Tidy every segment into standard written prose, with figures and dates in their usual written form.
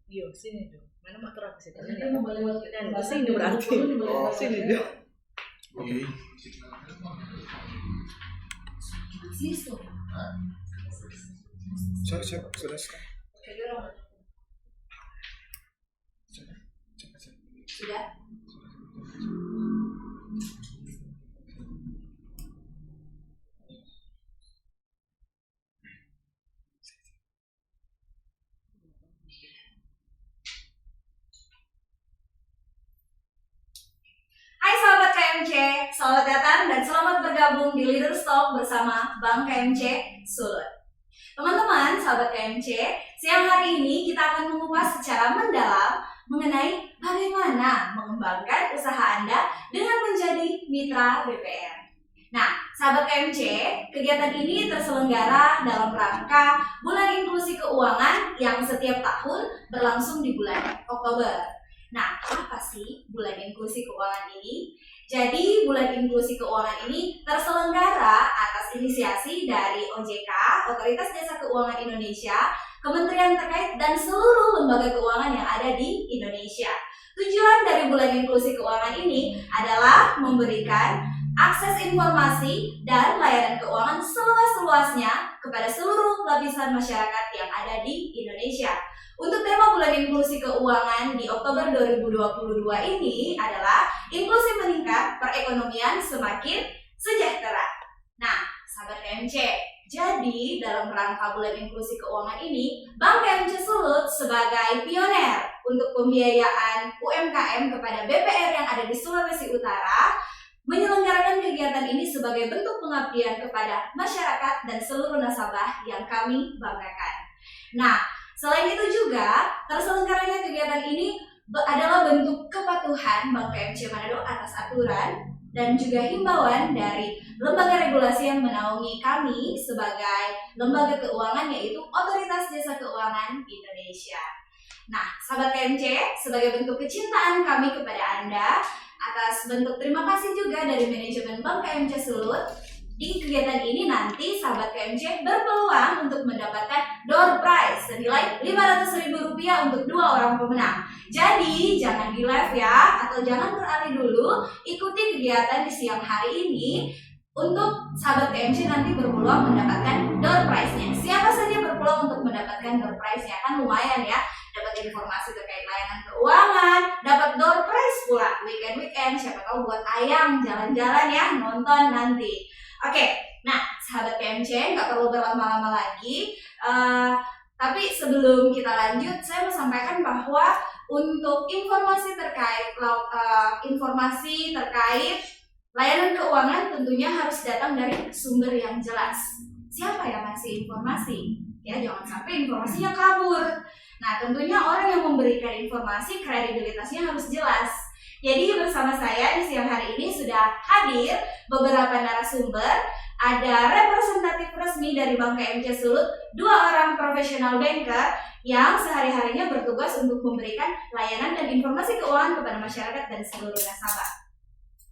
Iya, sini dong. Mana mak terang sih? Karena mau lewat ke sini berarti. Oh, sini dong. Oke. Sudah. Sudah. Hai sahabat KMC, selamat datang dan selamat bergabung di Leaders Talk bersama Bank KMC Sulut. Teman-teman, sahabat KMC, siang hari ini kita akan mengupas secara mendalam mengenai bagaimana mengembangkan usaha Anda dengan menjadi mitra BPR. Nah, sahabat KMC, kegiatan ini terselenggara dalam rangka Bulan Inklusi Keuangan yang setiap tahun berlangsung di bulan Oktober. Nah, apa sih Bulan Inklusi Keuangan ini? Jadi, Bulan Inklusi Keuangan ini terselenggara atas inisiasi dari OJK, Otoritas Jasa Keuangan Indonesia, kementerian terkait, dan seluruh lembaga keuangan yang ada di Indonesia. Tujuan dari Bulan Inklusi Keuangan ini adalah memberikan akses informasi dan layanan keuangan seluas-luasnya kepada seluruh lapisan masyarakat yang ada di Indonesia. Untuk tema Bulan Inklusi Keuangan di Oktober 2022 ini adalah inklusi meningkat, perekonomian semakin sejahtera. Nah, sahabat KMC, jadi dalam rangka Bulan Inklusi Keuangan ini, Bank KMC Sulut sebagai pioner untuk pembiayaan UMKM kepada BPR yang ada di Sulawesi Utara menyelenggarakan kegiatan ini sebagai bentuk pengabdian kepada masyarakat dan seluruh nasabah yang kami banggakan. Nah, selain itu juga, terselenggaranya kegiatan ini adalah bentuk kepatuhan Bank KMC Manado atas aturan dan juga himbauan dari lembaga regulasi yang menaungi kami sebagai lembaga keuangan, yaitu Otoritas Jasa Keuangan Indonesia. Nah, sahabat KMC, sebagai bentuk kecintaan kami kepada Anda, atas bentuk terima kasih juga dari manajemen Bank KMC Sulut, di kegiatan ini nanti sahabat KMC berpeluang untuk mendapatkan door prize senilai Rp500.000 untuk 2 orang pemenang. Jadi jangan di live ya, atau jangan beralih dulu, ikuti kegiatan di siang hari ini untuk sahabat KMC nanti berpeluang mendapatkan door prize-nya. Siapa saja berpeluang untuk mendapatkan door prize-nya? Kan lumayan ya, dapat informasi terkait layanan keuangan, dapat door prize pula weekend, siapa tahu buat ayang jalan-jalan ya, nonton nanti. Oke, nah sahabat KMC nggak perlu berlama-lama lagi, tapi sebelum kita lanjut, saya mau sampaikan bahwa untuk informasi terkait layanan keuangan tentunya harus datang dari sumber yang jelas. Siapa yang ngasih informasi? Ya, jangan sampai informasinya kabur. Nah, tentunya orang yang memberikan informasi kredibilitasnya harus jelas. Jadi bersama saya di siang hari ini sudah hadir beberapa narasumber. Ada representatif resmi dari Bank KMC Sulut, 2 orang profesional banker yang sehari-harinya bertugas untuk memberikan layanan dan informasi keuangan kepada masyarakat dan seluruh nasabah.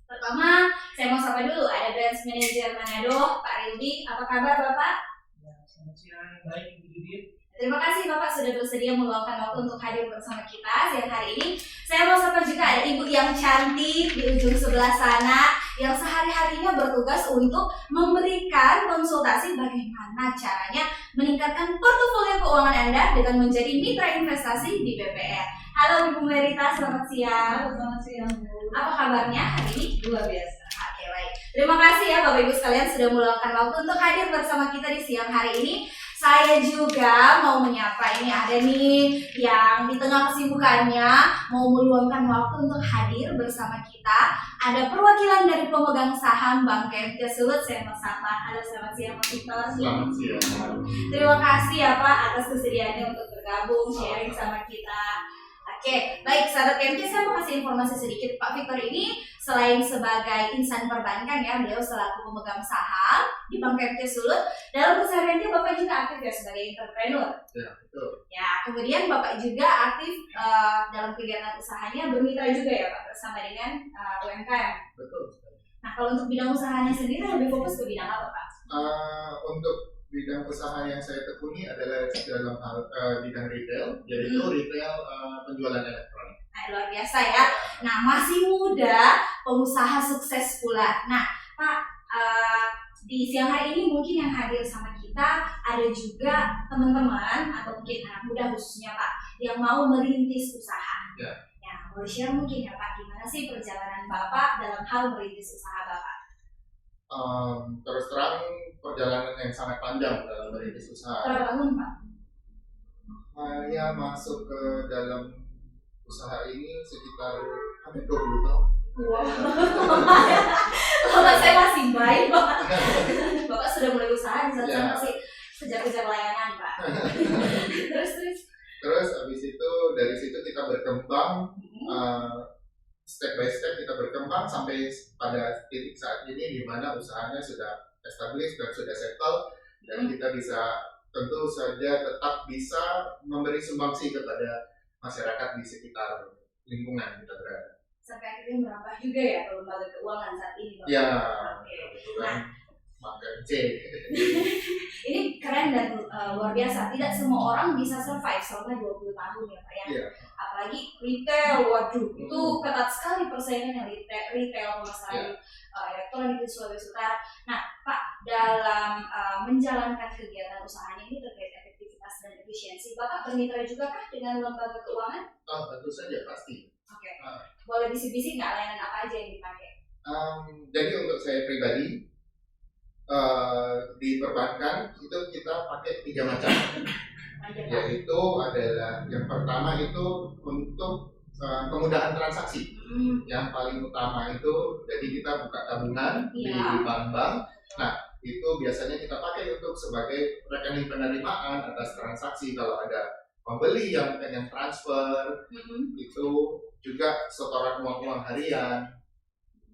Pertama, saya mau sapa dulu, ada Branch Manager Manado, Pak Rildi. Apa kabar Bapak? Ya, selamat siang, baik Ibu Judit. Terima kasih Bapak sudah bersedia meluangkan waktu untuk hadir bersama kita siang hari ini. Saya mau sapa juga ada Ibu yang cantik di ujung sebelah sana yang sehari-harinya bertugas untuk memberikan konsultasi bagaimana caranya meningkatkan portofolio keuangan Anda dengan menjadi mitra investasi di BPR. Halo Ibu Merita, selamat siang. Selamat siang, Bu. Apa kabarnya hari ini? Luar biasa. Oke, baik. Terima kasih ya Bapak Ibu sekalian sudah meluangkan waktu untuk hadir bersama kita di siang hari ini. Saya juga mau menyapa, ini ada nih yang di tengah kesibukannya mau meluangkan waktu untuk hadir bersama kita. Ada perwakilan dari pemegang saham Bank KMC Sulut, saya mau sapa. Halo, selamat siang Pak Victor. Selamat siang. Terima kasih ya Pak atas kesediaannya untuk bergabung sharing sama kita. Oke, baik sahabat KMC, saya mau kasih informasi sedikit. Pak Victor ini selain sebagai insan perbankan ya, beliau selaku pemegang saham di Bank KMC Sulut. Dalam kesehariannya Bapak juga aktif ya sebagai entrepreneur. Ya, betul. Ya, kemudian Bapak juga aktif dalam kegiatan usahanya, bermitra juga ya Pak bersama dengan UMKM. Betul. Nah, kalau untuk bidang usahanya sendiri lebih fokus ke bidang apa Pak? Untuk bidang usaha yang saya tekuni adalah dalam hal bidang retail, yaitu retail penjualan elektronik. Nah, luar biasa ya. Nah, masih muda, pengusaha sukses pula. Nah, Pak, di siang hari ini mungkin yang hadir sama kita ada juga teman-teman atau mungkin anak muda khususnya Pak yang mau merintis usaha. Ya. Ya, boleh share mungkin ya Pak, gimana sih perjalanan Bapak dalam hal merintis usaha Bapak? Terus terang perjalanan yang sangat panjang dalam merintis usaha. Berapa tahun Pak? Saya masuk ke dalam usaha ini sekitar hampir 20 tahun. Wow. Bapak saya masih baik Pak. Bapak sudah mulai usaha di saat saya masih kejar-kejar layanan Pak. Terus habis itu dari situ kita berkembang step by step kita berkembang sampai pada titik saat ini di mana usahanya sudah established dan sudah settle dan kita bisa tentu saja tetap bisa memberi sumbangsi kepada masyarakat di sekitar lingkungan kita berada. Sampai akhirnya merambah juga ya ke lembaga keuangan saat ini Bapak. Ya, Oke. kebetulan makan C. Ini keren dan luar biasa. Tidak semua orang bisa survive selama 20 tahun ya Pak ya. Iya. Apalagi retail, waduh, itu ketat sekali persaingannya retail pemasaran elektronik di Sulawesi Utara. Nah, Pak, dalam menjalankan kegiatan usahanya ini terkait efektivitas dan efisiensi, Bapak bermitra juga kah dengan lembaga keuangan? Tentu saja pasti. Oke. Boleh bisik-bisik nggak layanan apa aja yang dipakai? Jadi untuk saya pribadi di perbankan itu kita pakai 3 macam. Yaitu adalah yang pertama itu untuk kemudahan transaksi. Yang paling utama itu jadi kita buka tabungan di bank-bank. Nah, itu biasanya kita pakai untuk sebagai rekening penerimaan atas transaksi. Kalau ada pembeli yang pengen transfer, itu juga setoran uang-uang harian.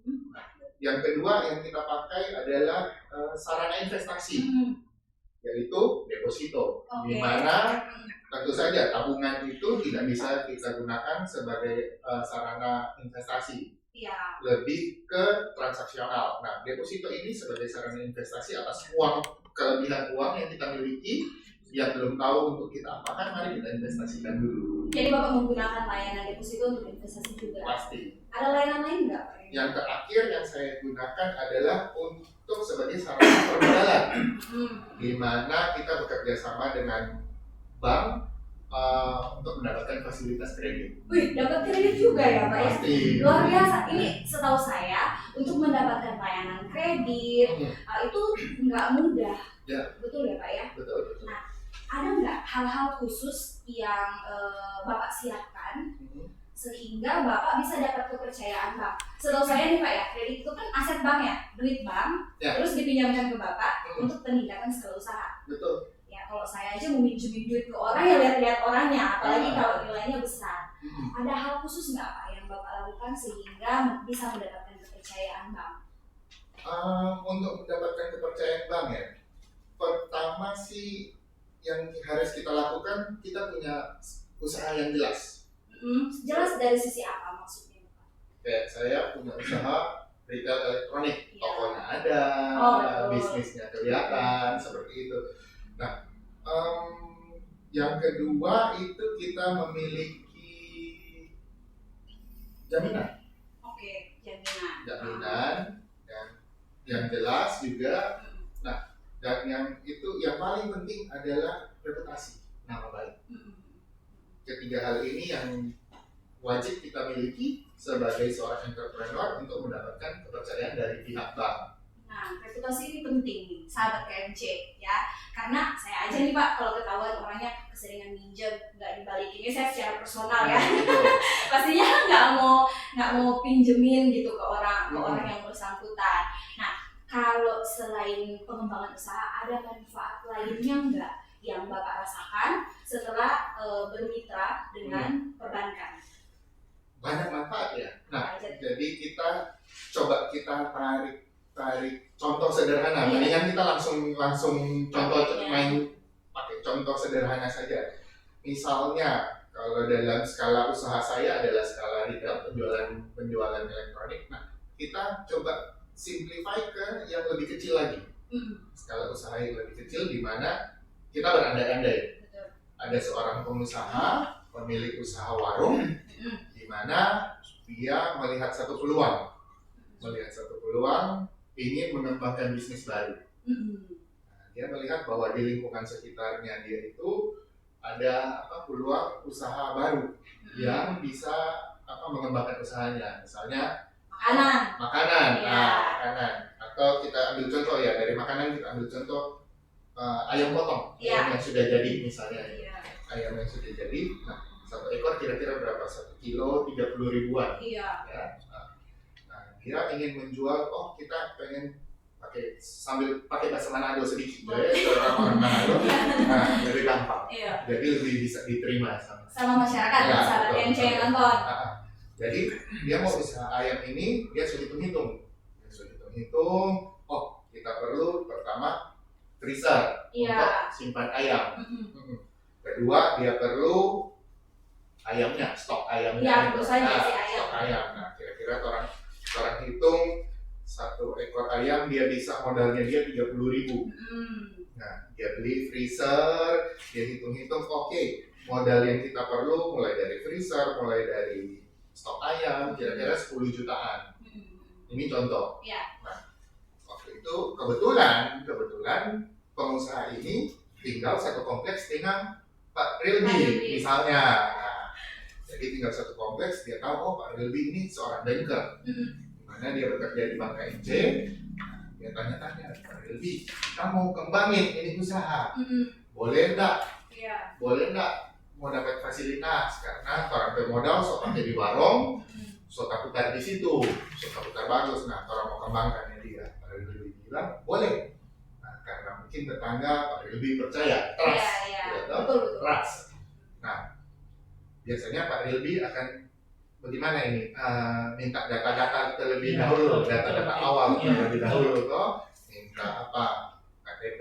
Nah, yang kedua yang kita pakai adalah sarana investasi, yaitu deposito, di mana tentu saja tabungan itu tidak bisa kita gunakan sebagai sarana investasi, lebih ke transaksional. Nah, deposito ini sebagai sarana investasi atas kelebihan uang yang kita miliki, yang belum tahu untuk kita apakan, mari kita investasikan dulu. Jadi Bapak menggunakan layanan deposito untuk investasi juga? Pasti. Ada layanan lain nggak Pak? Yang terakhir yang saya gunakan adalah untuk sebagai sarana permodalan, di mana kita bekerja sama dengan bank untuk mendapatkan fasilitas kredit. Wih, dapat kredit juga ya Pak ya? Pasti. Luar biasa. Ini setahu saya untuk mendapatkan layanan kredit itu nggak mudah. Ya. Betul ya Pak ya? Betul. Nah, ada nggak hal-hal khusus yang Bapak siapkan sehingga Bapak bisa dapat kepercayaan Bank? Setahu saya nih Pak ya, kredit itu kan aset bank ya, duit bank, terus dipinjamkan ke Bapak untuk penindakan skala usaha. Betul. Ya, kalau saya aja mau minjemin duit ke orang ya lihat-lihat orangnya, apalagi kalau nilainya besar. Ada hal khusus nggak Pak yang Bapak lakukan sehingga bisa mendapatkan kepercayaan Bank? Untuk mendapatkan kepercayaan bank ya, pertama sih yang harus kita lakukan, kita punya usaha yang jelas. Jelas dari sisi apa maksudnya Pak? Kayak saya punya usaha retail elektronik, tokonya ada, bisnisnya kelihatan, seperti itu. Nah, yang kedua itu kita memiliki jaminan. Oke, jaminan. Jaminan yang jelas juga. Nah, dan yang paling penting adalah reputasi, nama baik. Ketiga hal ini yang wajib kita miliki sebagai seorang entrepreneur untuk mendapatkan kepercayaan dari pihak bank. Nah, reputasi ini penting nih, sahabat KMC ya. Karena saya aja nih Pak, kalau ketahuan orangnya keseringan minjem, nggak dibalikin, ini saya secara personal ya. Pastinya nggak mau pinjemin gitu ke orang yang bersangkutan. Nah, kalau selain pengembangan usaha, ada manfaat lainnya nggak yang Bapak rasakan setelah bermitra dengan perbankan? Banyak manfaat ya. Nah, jadi kita coba tarik contoh sederhana. Mendingan kita langsung contoh main pakai contoh sederhana saja. Misalnya kalau dalam skala usaha saya adalah skala retail, penjualan elektronik. Nah, kita coba simplify ke yang lebih kecil lagi. skala usaha yang lebih kecil di mana kita berandai-andai. Betul. Ada seorang pengusaha, pemilik usaha warung, di mana dia melihat satu peluang, ingin mengembangkan bisnis baru. Nah, dia melihat bahwa di lingkungan sekitarnya dia itu ada peluang usaha baru yang bisa mengembangkan usahanya, misalnya makanan, Iya. makanan. Atau kita ambil contoh ya, dari makanan kita ambil contoh ayam potong, Iya. ayam yang sudah jadi misalnya, Iya. ayam yang sudah jadi. Nah, 1 ekor kira-kira berapa? 1 kilo 30 ribuan. Iya. Ya. Nah, dia ingin menjual, kita pengen sambil pakai bahasa Manado sedikit, ya, orang Manado, nah, lebih gampang. Iya. Jadi lebih bisa diterima Sama masyarakat, Ya, sahabat betul, KMC yang betul. nonton. Jadi dia mau usaha ayam ini, dia sudah hitung-hitung. Kita perlu pertama freezer Iya. untuk simpan ayam. Mm-mm. Kedua, dia perlu ayamnya, stok ayamnya. Iya, tentu saja sih ayam. Stok ayam. Nah, kira-kira orang hitung 1 ekor ayam dia bisa modalnya dia 30.000. Nah, dia beli freezer, dia hitung-hitung, modal yang kita perlu mulai dari freezer, mulai dari stok ayam, kira-kira 10 jutaan. Ini contoh. Iya. Nah, waktu itu kebetulan pengusaha ini tinggal satu kompleks dengan Pak Rilby misalnya. Nah, jadi tinggal satu kompleks, dia tahu Pak Rilby ini seorang banker. Dimana dia bekerja di Bank KMC. Dia tanya-tanya, Pak Rilby, kita mau kembangin ini usaha, boleh enggak? Iya. Boleh enggak mau dapat fasilitas? Karena orang pemodal sok pakai di warung, sok putar di situ, sok putar bagus. Nah, orang mau kembangkannya dia. Pak Rilby bilang boleh. Nah, karena mungkin tetangga Pak Rilby percaya, trust, Iya. ya, Betul. trust. Nah, biasanya Pak Rilby akan bagaimana ini? Minta data-data terlebih dahulu, data-data awal terlebih dahulu, minta KTP,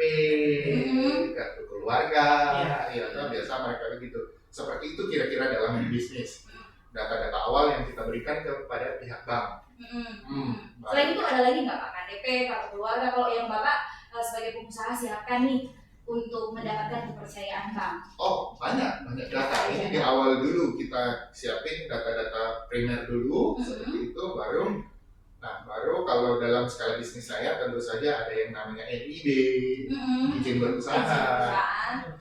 kartu keluarga, biasa mereka begitu. Seperti itu kira-kira dalam bisnis. Data-data awal yang kita berikan kepada pihak bank. Selain itu ada lagi nggak Pak KTP, kartu keluarga? Kalau yang Bapak sebagai pengusaha siapkan nih untuk mendapatkan kepercayaan bank? Banyak data. Ini di awal dulu kita siapin data-data primer dulu, seperti itu, baru kalau dalam skala bisnis saya tentu saja ada yang namanya NIB, izin berusaha,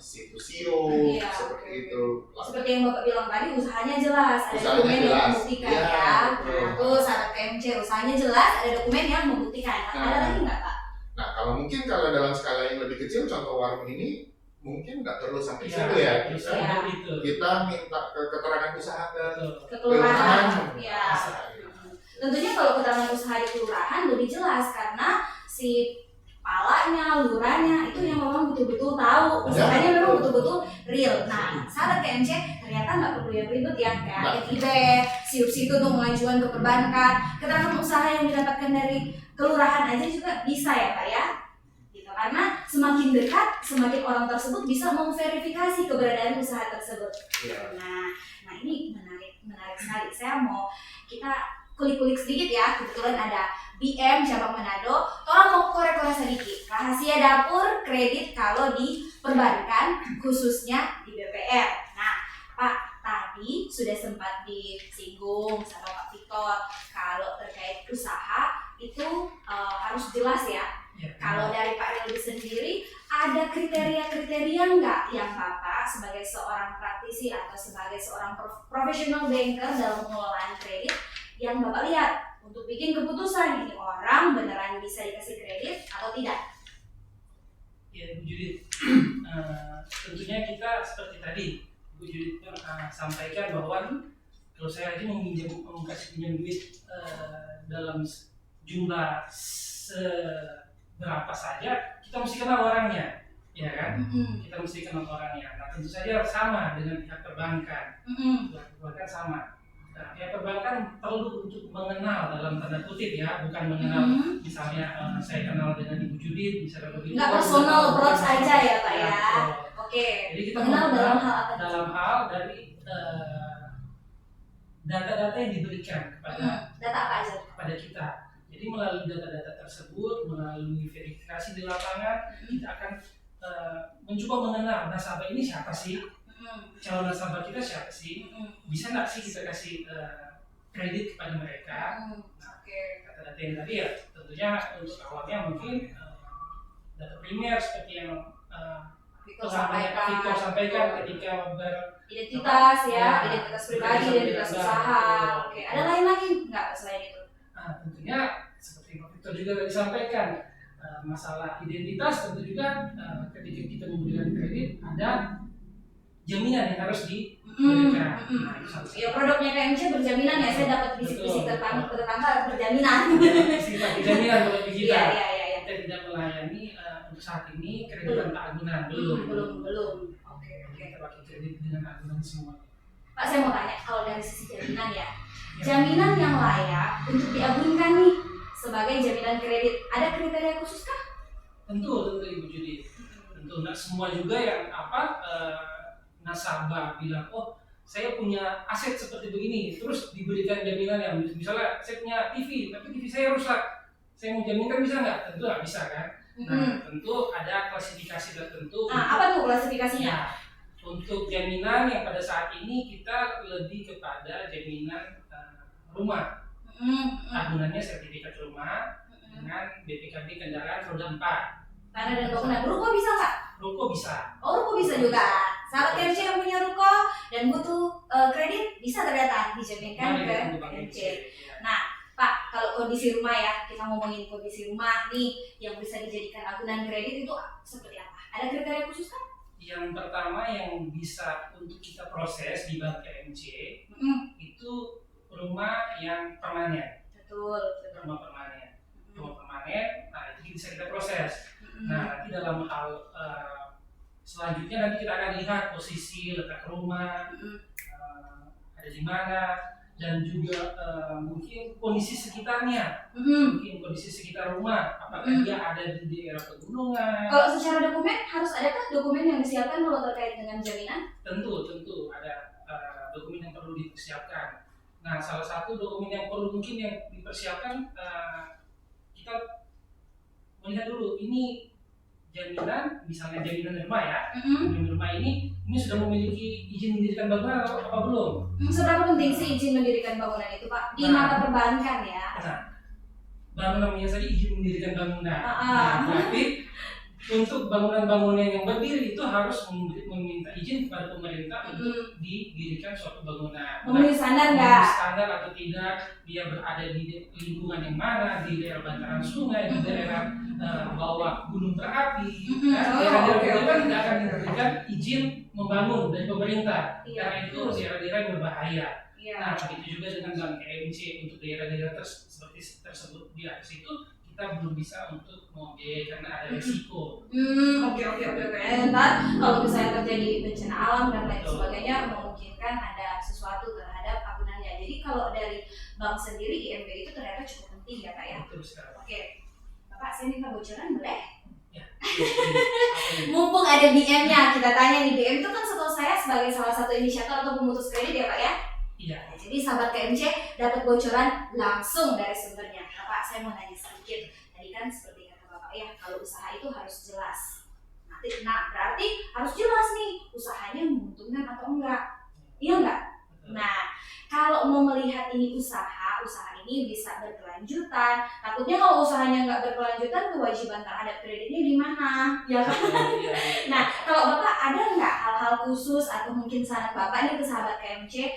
situs SIO, Iya, seperti itu. Seperti yang Bapak bilang tadi, usahanya jelas, ada Usahanya dokumen yang jelas. membuktikan Iya, ya. betul. Nah, tuh sahabat KMC, usahanya jelas, ada dokumen yang membuktikan. Ada lagi nggak Pak? Nah, kalau dalam skala yang lebih kecil, contoh warung ini mungkin nggak perlu sampai situ ya. Kita minta keterangan usaha ke Kelurahan. Ya. Bisa. Tentunya kalau keterangan usaha di kelurahan lebih jelas karena si kepalanya, lurahnya itu yang memang betul-betul tahu usahanya memang betul-betul real. Nah, sahabat KMC ternyata nggak perlu yang ribet ya kayak NIB, situ untuk mengajukan ke perbankan, keterangan usaha yang didapatkan dari kelurahan aja juga bisa ya Pak ya. Gitu. Karena semakin dekat, semakin orang tersebut bisa memverifikasi keberadaan usaha tersebut. Nah ini menarik sekali. Saya mau kita kulik-kulik sedikit ya, kebetulan ada BM cabang Manado. Tolong mau korek-korek sedikit. Rahasia dapur kredit kalau di perbankan, khususnya di BPR. Nah, Pak, tadi sudah sempat disinggung sama Pak Victor kalau terkait usaha itu harus jelas ya. Kalau dari Pak Rilby sendiri, ada kriteria-kriteria nggak yang Bapak sebagai seorang praktisi atau sebagai seorang profesional banker dalam pengelolaan kredit yang Bapak lihat untuk bikin keputusan ini orang beneran bisa dikasih kredit atau tidak? Ya, Bu Judit, tentunya kita seperti tadi Bu Judit sampaikan bahwa kalau saya aja mau kasih pinjam duit dalam jumlah berapa saja, kita mesti kenal orangnya, ya kan? Kita mesti kenal orangnya. Nah, tentu saja sama dengan pihak perbankan, perbankan sama. Nah, pihak perbankan perlu untuk mengenal dalam tanda kutip ya, bukan mengenal misalnya saya kenal dengan Ibu Judit, misalnya begitu. Nggak personal approach aja ya Pak ya. Oke. Jadi kita mengenal dalam hal apa? Dalam hal dari data-data yang diberikan kepada data apa aja? kepada kita. Jadi Jadi melalui data-data tersebut, melalui verifikasi di lapangan, kita akan mencoba mengenal nasabah ini siapa sih, calon nasabah kita siapa sih, bisa nggak sih kita kasih kredit kepada mereka. Data-data yang tadi ya tentunya untuk awalnya mungkin data primer seperti yang Victor sampaikan ketika identitas identitas pribadi, identitas usaha. Oke, ada lain lagi nggak selain itu? Tentunya seperti Pak Victor juga tadi sampaikan, masalah identitas tentu juga ketika kita memberikan kredit ada jaminan yang harus diberikan. Ya, produknya KMC berjaminan ya, saya dapat bisik-bisik tetangga berjaminan. Sifat jaminan kalau di kita. Iya. Kita tidak melayani untuk saat ini kredit tanpa agunan, belum. Oke. Kita pakai kredit dengan agunan semua. Pak, saya mau tanya, kalau dari sisi jaminan ya, jaminan yang layak untuk diagunkan nih sebagai jaminan kredit, ada kriteria khusus kah? Tentu Ibu Judit. Tentu nggak semua juga yang nasabah bilang, oh saya punya aset seperti begini, terus diberikan jaminan yang misalnya saya punya TV, tapi TV saya rusak, saya mau jaminkan bisa nggak? Tentu nggak bisa kan. Nah, tentu ada klasifikasi tertentu. Apa tuh klasifikasinya? Ya, untuk jaminan yang pada saat ini kita lebih kepada jaminan rumah. Agunannya sertifikat rumah dengan BPKB kendaraan roda 4. Tanah dan bangunan. Ruko bisa nggak? Ruko bisa. Oh, ruko bisa juga. Sahabat KMC yang punya ruko dan butuh kredit bisa ternyata dijaminkan ke KMC. Nah, Pak, kalau kondisi rumah ya, kita ngomongin kondisi rumah nih yang bisa dijadikan agunan kredit itu seperti apa? Ada kriteria khusus kan? Yang pertama yang bisa untuk kita proses di Bank KMC itu rumah yang permanen. Betul. Rumah permanen. Nah itu bisa kita proses. Nah nanti dalam hal selanjutnya nanti kita akan lihat posisi letak rumah, ada di mana, dan juga mungkin kondisi sekitarnya, mungkin kondisi sekitar rumah, apakah dia ada di daerah pegunungan. Kalau secara dokumen harus adakah dokumen yang disiapkan kalau terkait dengan jaminan? Tentu ada dokumen yang perlu dipersiapkan. Nah salah satu dokumen yang perlu mungkin yang dipersiapkan, kita melihat dulu ini jaminan, misalnya jaminan rumah ya, jaminan rumah ini sudah memiliki izin mendirikan bangunan apa belum? Seberapa penting sih izin mendirikan bangunan itu Pak? Di mata perbankan ya. Nah, baru namanya saja izin mendirikan bangunan. Nah, berarti untuk bangunan-bangunan yang berdiri itu harus meminta izin kepada pemerintah untuk didirikan suatu bangunan. Memenuhi standar nggak? Standar atau tidak, dia berada di lingkungan yang mana, di daerah bantaran sungai, di daerah bawah gunung berapi. Daerah-daerah itu kan tidak akan diberikan izin membangun dari pemerintah, karena itu daerah-daerah yang berbahaya. Nah, begitu juga dengan Bank KMC untuk daerah-daerah seperti tersebut di atas itu kita belum bisa untuk membiayai karena ada risiko. Oke. Ntar kalau misalnya terjadi bencana alam dan lain sebagainya, memungkinkan ada sesuatu terhadap agunannya. Jadi kalau dari bank sendiri IMB itu ternyata cukup penting ya Pak ya. Betul sekali. Oke, Bapak saya minta bocoran boleh? Ya. Mumpung ada BM-nya, kita tanya nih, BM itu kan setahu saya sebagai salah satu inisiator atau pemutus kredit ya Pak ya? Iya. Jadi sahabat KMC dapat bocoran langsung dari sumbernya. Bapak, saya mau nanya sedikit. Tadi kan seperti kata Bapak ya, kalau usaha itu harus jelas. Nah, berarti harus jelas nih usahanya menguntungkan atau enggak. Iya enggak? Nah, kalau mau melihat ini usaha ini bisa berkelanjutan. Takutnya kalau usahanya nggak berkelanjutan, kewajiban terhadap kreditnya di mana? Ya kan? Nah, kalau Bapak ada nggak hal-hal khusus atau mungkin saran Bapak nih ke sahabat KMC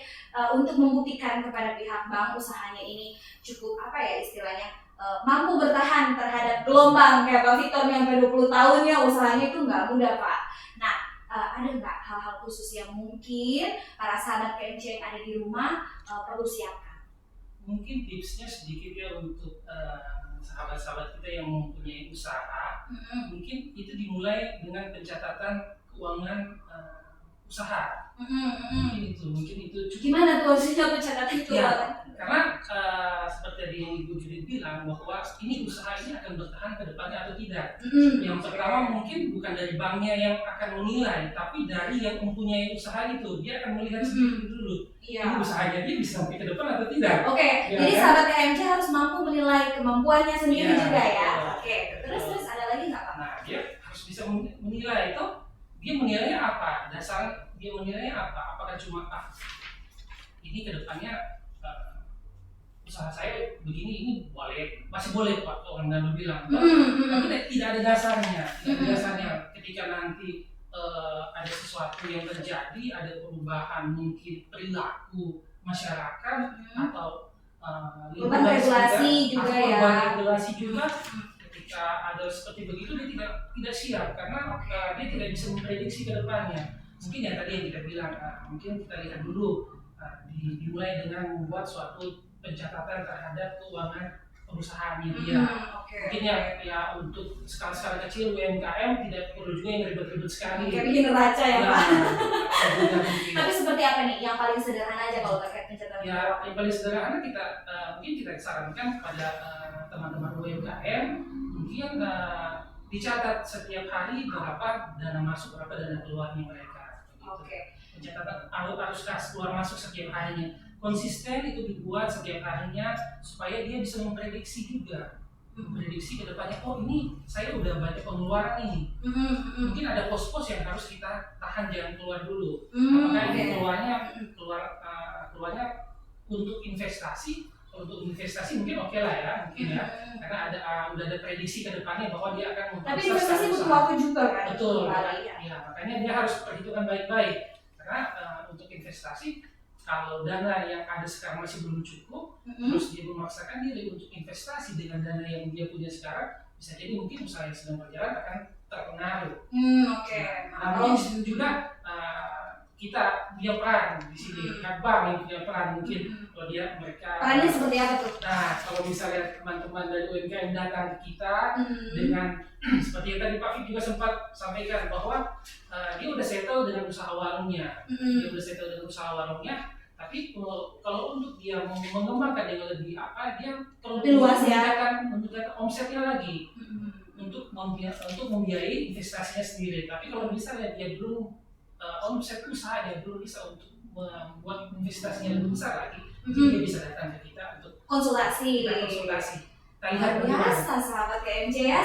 untuk membuktikan kepada pihak bank usahanya ini cukup apa ya istilahnya mampu bertahan terhadap gelombang kayak Pak Victor yang sampai 20 tahun ya usahanya itu nggak mudah Pak. Nah, ada nggak hal-hal khusus yang mungkin para sahabat KMC yang ada di rumah perlu siapkan? Mungkin tipsnya sedikit ya untuk sahabat-sahabat kita yang mempunyai usaha. Mungkin itu dimulai dengan pencatatan keuangan usaha. Mungkin itu cukup. Gimana tuh hasilnya pencatatan keuangan? Karena seperti tadi yang Ibu Judit bilang bahwa ini usaha ini akan bertahan ke depannya atau tidak. Yang pertama mungkin bukan dari banknya yang akan menilai, tapi dari yang mempunyai usaha itu, dia akan melihat sendiri dulu. Ini usahanya dia bisa sampai ke depan atau tidak. Oke, jadi sahabat KMC harus mampu menilai kemampuannya sendiri juga ya. Oke, terus ada lagi nggak Pak? Nah, dia harus bisa menilai itu. Dia menilainya apa? Dasar dia menilainya apa? Apakah cuma ini ke depannya usaha saya begini, ini masih boleh Pak, orang Nando bilang. Tapi tidak ada dasarnya. Ketika nanti ada sesuatu yang terjadi, ada perubahan mungkin perilaku masyarakat atau perubahan regulasi juga ya. Perubahan regulasi juga. Ketika ada seperti begitu dia tidak siap karena dia tidak bisa memprediksi ke depannya. Mungkin yang tadi yang kita bilang, mungkin kita lihat dulu dimulai dengan membuat suatu pencatatan terhadap keuangan perusahaannya dia. Mungkin ya untuk skala-skala kecil UMKM tidak perlu juga yang ribet-ribet sekali. Kayak bikin neraca ya Pak. Tapi seperti apa nih yang paling sederhana aja kalau terkait pencatatan? Ya yang paling sederhana mungkin kita sarankan kepada teman-teman UMKM mungkin dicatat setiap hari berapa dana masuk, berapa dana keluarnya mereka. Pencatatan harus keluar masuk setiap harinya. Konsisten itu dibuat setiap harinya supaya dia bisa memprediksi juga. Memprediksi ke depannya, ini saya udah banyak pengeluaran ini. Mungkin ada pos-pos yang harus kita tahan, jangan keluar dulu. Apakah ini keluarnya untuk investasi? Untuk investasi mungkin oke lah ya, mungkin ya. Karena udah ada prediksi ke depannya bahwa dia akan tapi investasi butuh waktu juga kan? Betul. Ya, makanya dia harus perhitungkan baik-baik. Karena untuk investasi, kalau dana yang ada sekarang masih belum cukup, terus dia memaksakan diri untuk investasi dengan dana yang dia punya sekarang, bisa jadi mungkin usaha yang sedang berjalan akan terpengaruh. Namun di situ juga dia peran di sini, bank yang punya peran mungkin kalau mereka. Perannya seperti apa tuh? Nah, kalau misalnya teman-teman dari UMKM datang ke kita dengan seperti yang tadi Pak Fik juga sempat sampaikan bahwa dia udah settle dengan usaha warungnya, tapi kalau untuk dia mengembangkan yang lebih dia perlu meningkatkan omsetnya lagi untuk membiayai investasinya sendiri. Tapi kalau misalnya dia belum omset usaha, dia belum bisa untuk membuat investasinya lebih besar lagi, dia bisa datang ke kita untuk konsultasi. Luar biasa sahabat KMC ya,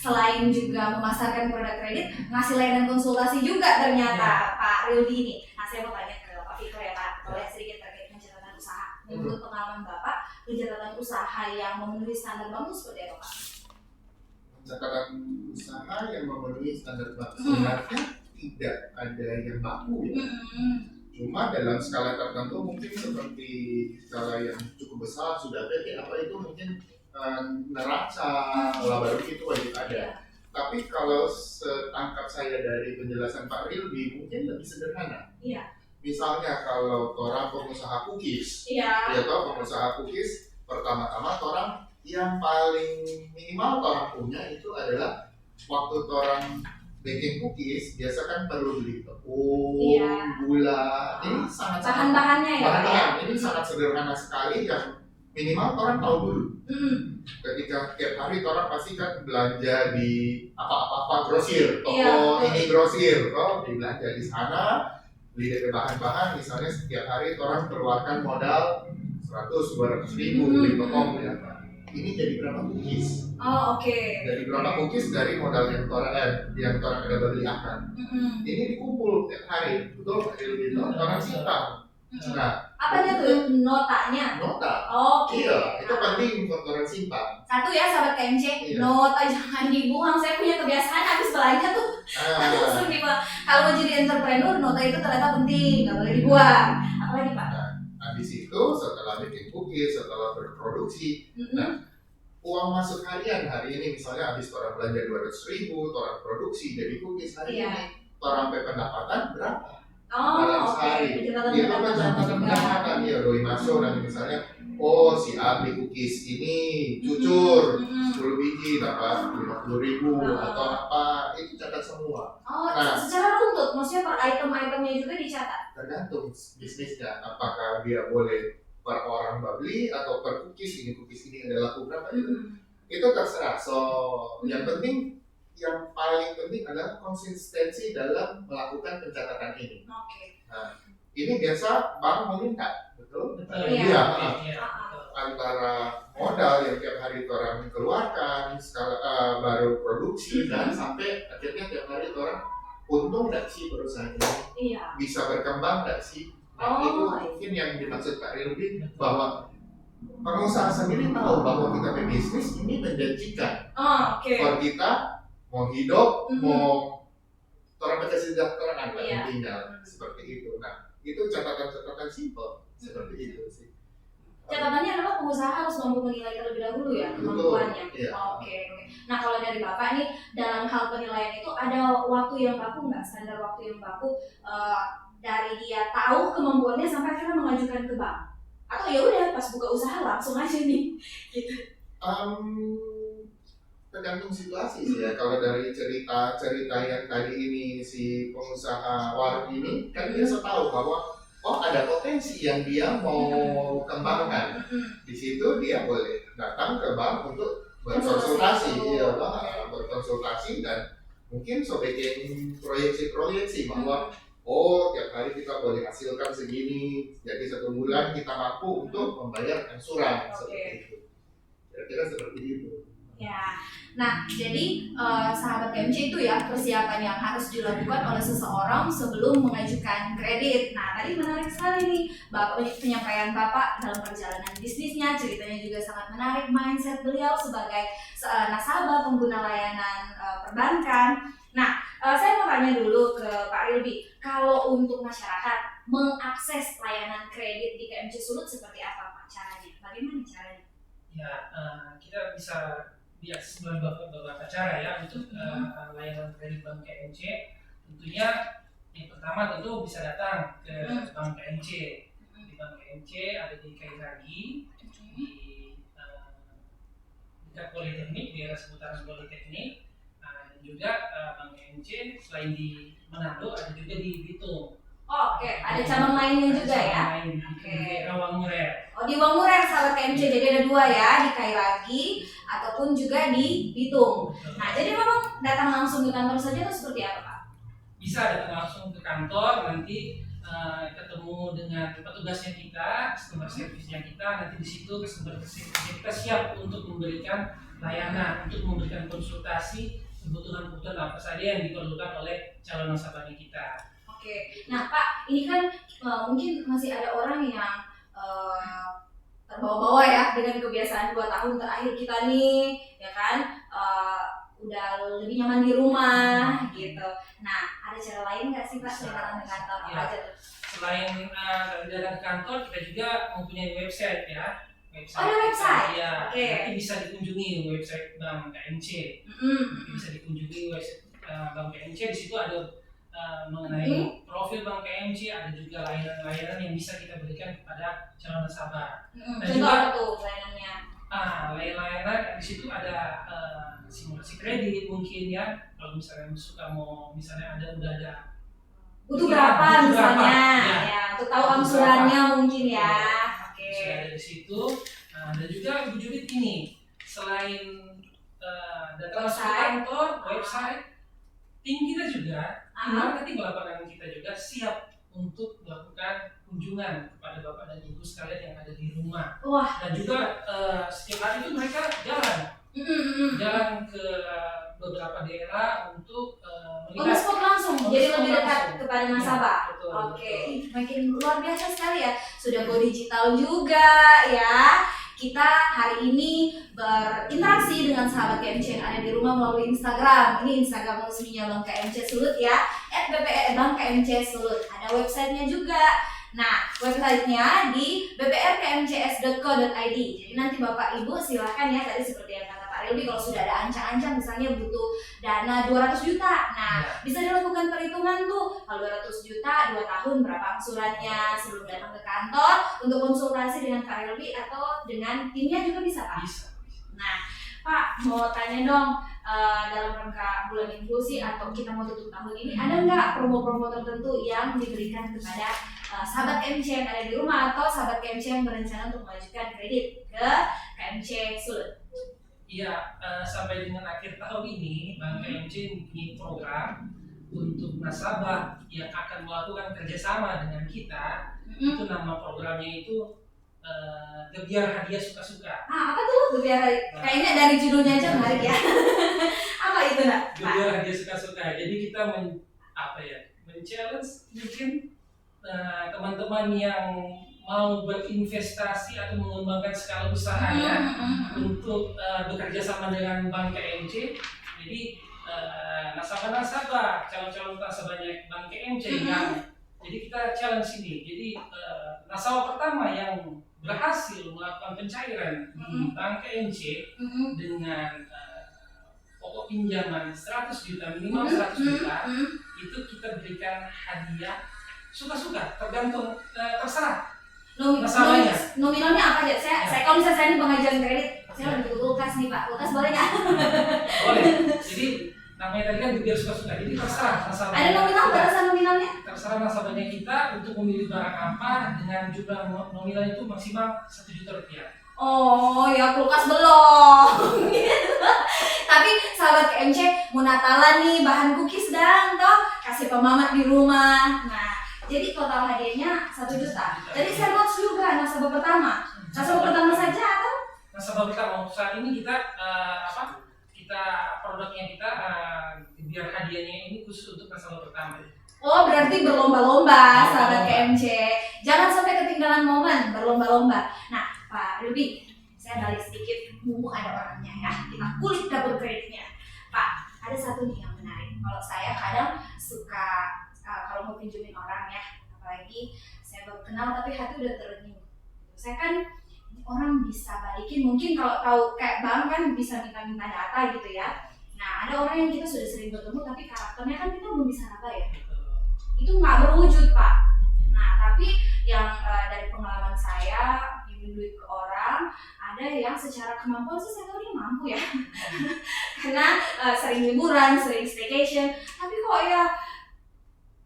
selain juga memasarkan produk kredit, ngasih layanan konsultasi juga ternyata Pak Rildi ini. Nah, saya mau tanya ke Pak Victor ya Pak, boleh sedikit terkait pencatatan usaha. Menurut pengalaman Bapak, pencatatan usaha yang memenuhi standar bank itu seperti apa Pak? Pencatatan usaha yang memenuhi standar bank sebenarnya tidak ada yang baku ya. Cuma dalam skala tertentu mungkin seperti skala yang cukup besar sudah PT apa itu mungkin neraca, laba rugi itu wajib ada. Tapi kalau setangkap saya dari penjelasan Pak Rildi mungkin lebih sederhana. Misalnya kalau orang pengusaha cookies, pengusaha cookies pertama-tama orang yang paling minimal orang punya itu adalah waktu orang baking cookies biasa kan perlu beli tepung, gula, ini sangat bahan-bahannya ini sangat sederhana sekali yang minimal orang tahu dulu. Ketika tiap hari orang pasti kan belanja di apa grosir, toko ini grosir, belanja di sana, beli dari bahan-bahan, misalnya setiap hari orang keluarkan modal 100-200 ribu beli toko beli apa. Ini jadi berapa cookies? Jadi berapa cookies dari modal yang orang ada beliakan. Ini dikumpul tiap hari, betul Pak Rildi, orang simpan. Nah, apa dia tuh notanya? Nota. Iya, itu penting untuk orang simpan. Satu ya sahabat KMC, nota jangan dibuang. Saya punya kebiasaan habis belanja tuh langsung dibuang. Kalau mau jadi entrepreneur, nota itu ternyata penting, nggak boleh dibuang. Apalagi Pak? Habis itu setelah bikin cookies, setelah berproduksi, uang masuk harian hari ini misalnya habis orang belanja 200 ribu, orang produksi jadi cookies hari ini, orang sampai pendapatan berapa? Dalam sehari, itu kan pendapatan ya doi masuk nanti misalnya, si A beli cookies ini cucur 10 biji dapat 50 ribu atau apa, itu catat semua. Oh, Nah, secara runtut, maksudnya per item-itemnya juga dicatat? tergantung bisnisnya, apakah dia boleh per orang beli atau per cookies, ini cookies ini adalah berapa itu terserah. So yang penting, yang paling penting adalah konsistensi dalam melakukan pencatatan ini. Oke. Nah, ini biasa bank meminta, betul? Betul. Iya. Iya. Antara modal yang tiap hari orang keluarkan, baru produksi, dan sampai akhirnya tiap hari orang untung nggak sih perusahaan ini, Iya. bisa berkembang nggak sih? Nah, itu mungkin yang dimaksud Pak Rilby, bahwa pengusaha sendiri tahu bahwa kita berbisnis ini menjanjikan. Oke. Kalau kita mau hidup, mau orang berkesejahteraan lah Iya. intinya seperti itu. Nah, itu catatan-catatan simpel seperti itu sih. Catatannya adalah pengusaha harus mampu menilai terlebih dahulu ya Betul, kemampuannya. iya. Oke. Nah kalau dari Bapak nih dalam hal penilaian itu ada waktu yang baku nggak, standar waktu yang baku dari dia tahu kemampuannya sampai akhirnya mengajukan ke bank? Atau ya udah pas buka usaha langsung aja nih? Gitu. Tergantung situasi sih ya. Kalau dari cerita yang tadi ini si pengusaha warung ini kan dia tahu bahwa ada potensi yang dia mau kembangkan. Di situ dia boleh datang ke bank untuk berkonsultasi, ya, berkonsultasi dan mungkin bikin proyeksi bahwa tiap hari kita boleh hasilkan segini, jadi 1 bulan kita mampu untuk membayar angsuran seperti itu. Kira-kira seperti itu. Ya, nah jadi sahabat KMC itu ya persiapan yang harus dilakukan oleh seseorang sebelum mengajukan kredit. Nah tadi menarik sekali nih penyampaian Bapak dalam perjalanan bisnisnya, ceritanya juga sangat menarik, mindset beliau sebagai nasabah pengguna layanan perbankan. Nah saya mau tanya dulu ke Pak Rilby, kalau untuk masyarakat mengakses layanan kredit di KMC Sulut seperti apa Pak caranya? Bagaimana caranya? Ya, kita bisa diakses melalui beberapa cara ya untuk layanan kredit Bank KMC. Tentunya yang pertama tentu bisa datang ke Bank KMC. Di Bank KMC ada di Kairagi, di dekat Politeknik, di daerah seputaran Politeknik. Dan juga Bank KMC selain di Manado ada juga di Bitung. Oke, ada cabang lainnya juga ya? Oke. Wangmurer. Oh, di Wangmurer sahabat KMC, jadi ada 2 ya, di Kairagi ataupun juga di Bitung. Nah, jadi memang datang langsung ke kantor saja atau seperti apa Pak? Bisa datang langsung ke kantor, nanti ketemu dengan petugasnya kita, customer service-nya kita, nanti di situ customer service kita siap untuk memberikan layanan, untuk memberikan konsultasi kebutuhan-kebutuhan apa saja yang diperlukan oleh calon nasabahnya kita. Oke, nah Pak, ini kan mungkin masih ada orang yang terbawa-bawa ya dengan kebiasaan 2 tahun terakhir kita nih, ya kan, udah lebih nyaman di rumah gitu. Nah, ada cara lain nggak sih Pak selain datang ke kantor? Apa aja tuh? Selain datang ke kantor, kita juga mempunyai website ya. Ada website? Ya, Oke. nanti bisa dikunjungi website Bank KMC. Nanti bisa dikunjungi website Bank KMC. Di situ ada mengenai profil Bank KMC, ada juga layanan-layanan yang bisa kita berikan kepada calon nasabah. Dan Contoh juga apa tuh layanannya? layanan di situ ada simulasi kredit mungkin ya. Kalau misalnya misalnya udah ada Butuh berapa misalnya? Ya. Ya, untuk tahu angsurannya mungkin ya. Oke. Sudah ada di situ. Dan juga Ibu Judit ini selain datang ke kantor, website, tim kita juga, tim lapangan kita juga siap untuk melakukan kunjungan kepada Bapak dan Ibu sekalian yang ada di rumah. Wah. Dan juga setiap hari itu mereka jalan ke beberapa daerah untuk melihat spot langsung, jadi lebih dekat kepada nasabah. Betul, Oke, betul. makin luar biasa sekali ya. Sudah go digital juga ya. Kita hari ini berinteraksi dengan sahabat KMC yang ada di rumah melalui Instagram. Ini Instagram resminya Bank KMC Sulut ya, @BPR Bank KMC Sulut. Ada websitenya juga. Nah, websitenya di bprkmcs.co.id. Jadi nanti Bapak Ibu silahkan ya, tadi seperti yang kata Pak Rilby, kalau sudah ada ancang-ancang misalnya butuh dana 200 juta. Nah, bisa dilakukan perhitungan tuh, kalau 200 juta 2 tahun berapa angsurannya sebelum datang ke kantor untuk konsultasi dengan Pak Rilby atau dengan timnya juga bisa Pak? Bisa. Nah, Pak mau tanya dong, dalam rangka bulan inklusi atau kita mau tutup tahun ini, ada nggak promo-promo tertentu yang diberikan kepada sahabat KMC yang ada di rumah atau sahabat KMC yang berencana untuk mengajukan kredit ke KMC Sulut? Iya, sampai dengan akhir tahun ini Bank KMC mempunyai program untuk nasabah yang akan melakukan kerjasama dengan kita. Itu nama programnya itu Gebiar Hadiah Suka-Suka. Apa tuh Gebiar? Kayaknya dari judulnya aja menarik ya. Apa itu nak? Gebiar Hadiah Suka-Suka. Jadi kita men-challenge mungkin teman-teman yang mau berinvestasi atau mengembangkan skala usahanya untuk bekerja sama dengan Bank KMC. Jadi nasabah-nasabah, calon-calon nasabahnya Bank KMC yang jadi kita challenge ini. Jadi nasabah pertama yang berhasil melakukan pencairan di Bank KMC dengan pokok pinjaman 100 juta, minimal 100 juta, itu kita berikan hadiah suka-suka, tergantung terserah nasabahnya. Nominalnya apa aja? Saya kalau misalnya saya ini pengajuan kredit, saya lebih butuh kulkas nih Pak. Kulkas boleh nggak? Boleh. Jadi namanya tadi kan Gebiar Suka-Suka. Jadi terserah nasabahnya. Ada nominal batasan nominalnya? Terserah nasabahnya kita untuk memilih barang apa dengan jumlah nominal itu maksimal 1 juta rupiah. Oh ya, kulkas belum. Tapi sahabat KMC mau Natalan nih, bahan cookies dan toh kasih pemamat di rumah. Nah, jadi total hadiahnya 1 juta. Jadi saya notes juga nasabah pertama. Nasabah pertama saja atau? Nasabah pertama saat ini kita produknya kita biar hadiahnya ini khusus untuk nasabah pertama. Oh, berarti berlomba-lomba sahabat KMC. Jangan sampai ketinggalan momen, berlomba-lomba. Nah, Pak Ruby, saya balik sedikit, mumpung ada orangnya ya. Kita kulik dapur kreditnya. Pak, ada satu nih yang menarik. Kalau saya kadang suka kalau mau pinjemin orang ya, apalagi saya baru kenal tapi hati udah terenyuh. Saya kan orang bisa balikin, mungkin kalau tahu kayak bank kan bisa minta-minta data gitu ya. Nah, ada orang yang kita sudah sering bertemu tapi karakternya kan kita belum bisa naba ya. Itu nggak berwujud Pak. Nah, tapi yang dari pengalaman saya pinjam duit ke orang, ada yang secara kemampuan sih saya tahu dia mampu ya. Karena sering liburan, sering staycation, tapi kok ya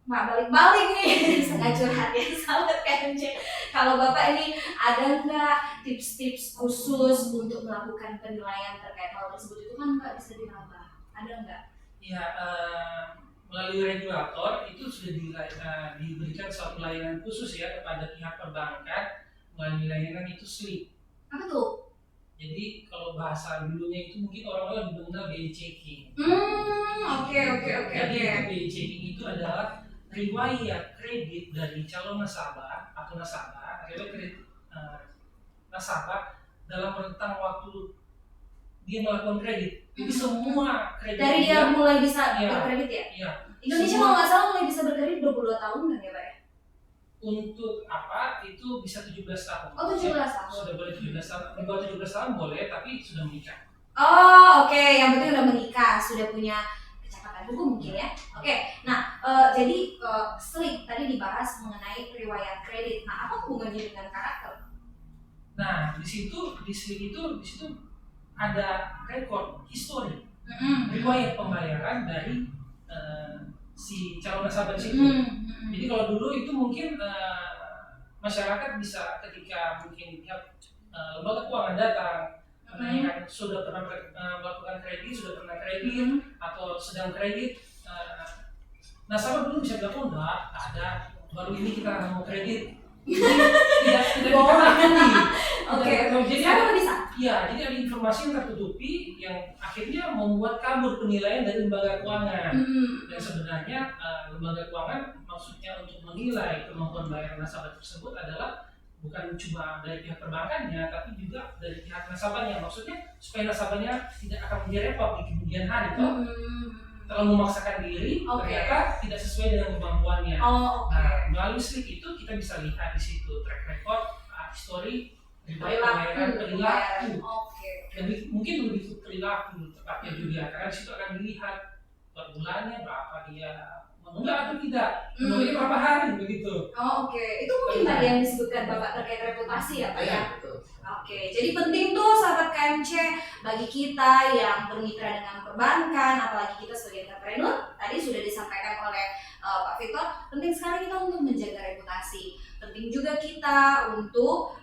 nggak balik-balik nih. Saya curhat ya sahabat KMC. Kalau Bapak ini ada nggak tips-tips khusus untuk melakukan penilaian terkait hal tersebut? Itu kan nggak bisa dinambah. Ada nggak? Ya, melalui regulator itu sudah diberikan suatu layanan khusus ya kepada pihak perbankan melalui layanan itu SLIP. Apa tuh? Jadi kalau bahasa dulunya itu mungkin orang-orang lebih mengenal BI checking. Oke. Jadi BI checking itu adalah riwayat kredit dari calon nasabah atau nasabah, nasabah dalam rentang waktu dia melakukan kredit. Jadi semua kredit dari dia mulai bisa berkredit ya? Iya. Indonesia kalau nggak salah mulai bisa berkredit 22 tahun kan ya Pak ya? Untuk apa? Itu bisa 17 tahun. Oh, 17 tahun. Sudah boleh 17 tahun. Di bawah 17 tahun boleh, tapi sudah menikah. Oh, oke. Yang penting udah menikah, sudah punya kecakapan hukum mungkin ya. Oke. Nah, jadi SLIP tadi dibahas mengenai riwayat kredit. Nah, apa hubungannya dengan karakter? Nah, di situ ada rekor histori, riwayat pembayaran dari si calon nasabah itu. Jadi kalau dulu itu mungkin masyarakat bisa ketika mungkin pihak lembaga keuangan datang menanyakan sudah pernah melakukan kredit, sudah pernah kredit atau sedang kredit, nasabah dulu bisa bilang oh enggak ada, baru ini kita mau kredit. Tidak diketahui. Oke. Jadi sekarang bisa. Iya, jadi ada informasi yang tertutupi yang akhirnya membuat kabur penilaian dari lembaga keuangan. Dan sebenarnya lembaga keuangan maksudnya untuk menilai kemampuan bayar nasabah tersebut adalah bukan cuma dari pihak perbankannya, tapi juga dari pihak nasabahnya. Maksudnya supaya nasabahnya tidak akan menjadi repot di kemudian hari, terlalu memaksakan diri, ternyata tidak sesuai dengan kemampuannya. Nah, melalui SLIP itu kita bisa lihat di situ track record, history, perilaku. Oke. Mungkin lebih perilaku tepatnya juga, karena di situ akan dilihat per bulannya berapa dia menunggak atau tidak, menunggaknya berapa hari begitu. Oh, oke. Itu mungkin tadi yang disebutkan Bapak terkait reputasi ya Pak ya? Betul. Oke, jadi penting tuh sahabat KMC bagi kita yang bermitra dengan perbankan, apalagi kita sebagai entrepreneur, tadi sudah disampaikan oleh Pak Victor, penting sekali kita untuk menjaga reputasi. Penting juga kita untuk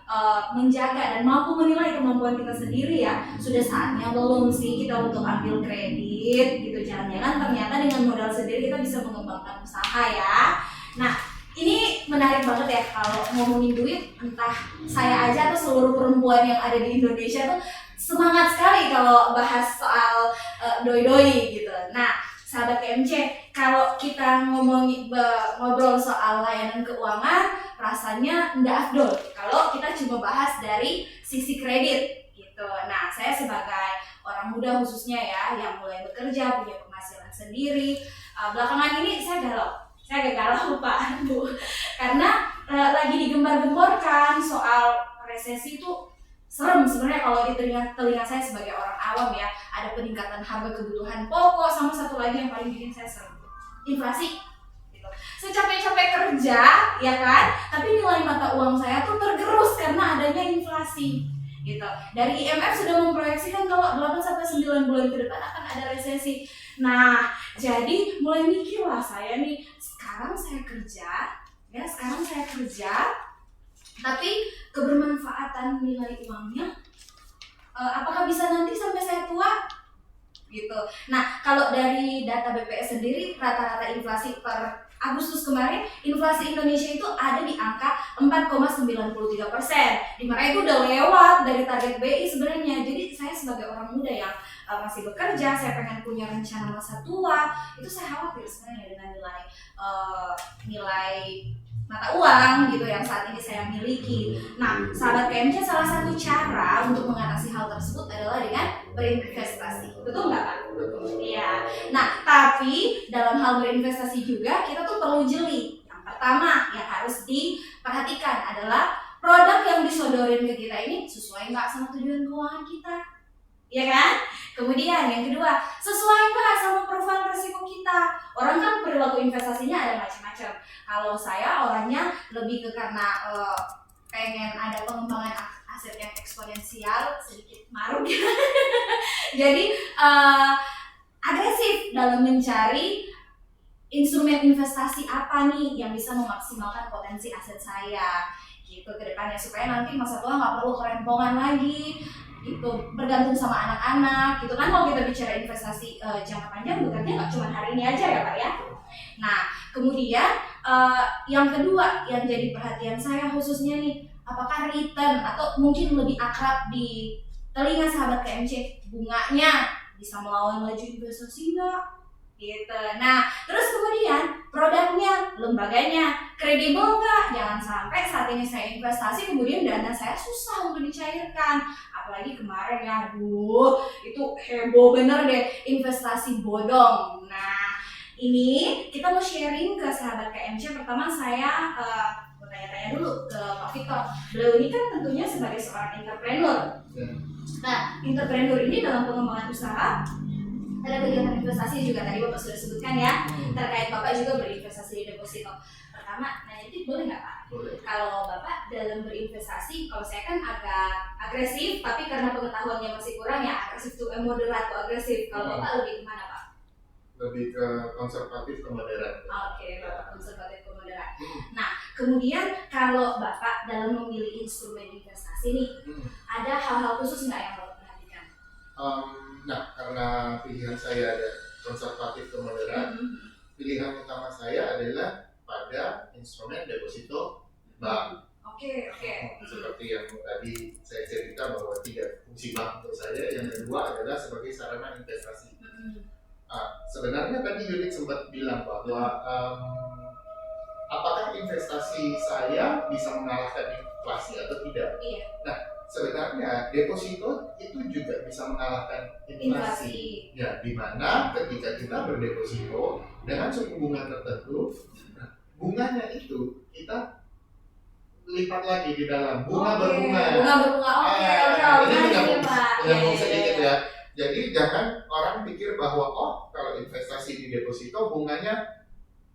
menjaga dan mampu menilai kemampuan kita sendiri ya. Sudah saatnya belum sih kita untuk ambil kredit gitu, jangan-jangan ternyata dengan modal sendiri kita bisa mengembangkan usaha ya. Nah, ini menarik banget ya kalau ngomongin duit, entah saya aja atau seluruh perempuan yang ada di Indonesia tuh semangat sekali kalau bahas soal doi-doi gitu. Nah, sahabat KMC, kalau kita ngobrol soal layanan keuangan, rasanya nggak afdol kalau kita cuma bahas dari sisi kredit gitu. Nah, saya sebagai orang muda khususnya ya, yang mulai bekerja, punya penghasilan sendiri, belakangan ini saya agak galau Pak Bu, karena lagi digembar-gemborkan soal resesi itu serem sebenarnya kalau di telinga saya sebagai orang awam ya. Ada peningkatan harga kebutuhan pokok, sama satu lagi yang paling bikin saya serem, inflasi gitu. Secapek-capek kerja ya kan, tapi nilai mata uang saya tuh tergerus karena adanya inflasi gitu. Dari IMF sudah memproyeksikan kalau 8-9 bulan ke depan akan ada resesi. Nah, jadi mulai mikirlah saya nih, sekarang saya kerja, tapi kebermanfaatan nilai uangnya apakah bisa nanti sampai saya tua? Gitu. Nah, kalau dari data BPS sendiri, rata-rata inflasi per Agustus kemarin, inflasi Indonesia itu ada di angka 4,93%. Dimana itu udah lewat dari target BI sebenarnya. Jadi saya sebagai orang muda yang masih bekerja, saya pengen punya rencana masa tua, itu saya khawatir sebenarnya dengan nilai mata uang gitu yang saat ini saya miliki. Nah, sahabat KMC, salah satu cara untuk mengatasi hal tersebut adalah dengan berinvestasi. Betul nggak Pak? Iya. Nah, tapi dalam hal berinvestasi juga kita tuh perlu jeli. Yang pertama yang harus diperhatikan adalah produk yang disodorin ke kita ini sesuai nggak sama tujuan keuangan kita, ya kan? Kemudian yang kedua, sesuai nggak sama profil risiko kita. Orang kan perilaku investasinya ada macam-macam. Kalau saya orangnya lebih ke karena pengen ada pengembangan aset yang eksponensial, sedikit maruk. Jadi agresif dalam mencari instrumen investasi apa nih yang bisa memaksimalkan potensi aset saya gitu ke depannya, supaya nanti masa tua nggak perlu kerempongan lagi gitu, bergantung sama anak-anak gitu kan. Kalau kita bicara investasi jangka panjang, bukannya nggak cuma hari ini aja ya Pak ya. Nah, kemudian yang kedua yang jadi perhatian saya khususnya nih, apakah return atau mungkin lebih akrab di telinga sahabat KMC, bunganya bisa melawan laju investasi nggak? Gitu. Nah, terus kemudian produknya, lembaganya kredibel nggak? Jangan sampai saat ini saya investasi kemudian dana saya susah untuk dicairkan. Apalagi kemarin ya, itu heboh bener deh investasi bodong. Nah, ini kita mau sharing ke sahabat KMC. Pertama saya mau tanya-tanya dulu ke Pak Victor. Beliau ini kan tentunya sebagai seorang entrepreneur. Nah, entrepreneur ini dalam pengembangan usaha ada kegiatan investasi juga, tadi Bapak sudah sebutkan ya, terkait Bapak juga berinvestasi di deposito. Pertama, nanya itu boleh nggak Pak? Boleh. Kalau Bapak dalam berinvestasi, kalau saya kan agak agresif, tapi karena pengetahuannya masih kurang ya, agresif itu moderat atau agresif. Kalau Bapak lebih kemana Pak? Lebih ke konservatif ke moderat. Oke, Bapak konservatif ke moderat. Nah, kemudian kalau Bapak dalam memilih instrumen investasi nih, ada hal-hal khusus nggak yang Bapak perhatikan? Nah, karena pilihan saya ada konservatif ke moderat, pilihan utama saya adalah pada instrumen deposito bank. Oke. Seperti yang tadi saya cerita bahwa 3 fungsi bank untuk saya, yang kedua adalah sebagai sarana investasi. Sebenarnya tadi Yulik sempat bilang bahwa apakah investasi saya bisa mengalahkan inflasi atau tidak? Iya. Nah, sebenarnya deposito itu juga bisa mengalahkan inflasi. Ya, di mana ketika kita berdeposito dengan suku bunga tertentu, bunganya itu kita lipat lagi di dalam bunga berbunga. Oke. Ini Pak. menyambung sedikit ya. Jadi jangan orang pikir bahwa kalau kalau investasi di deposito bunganya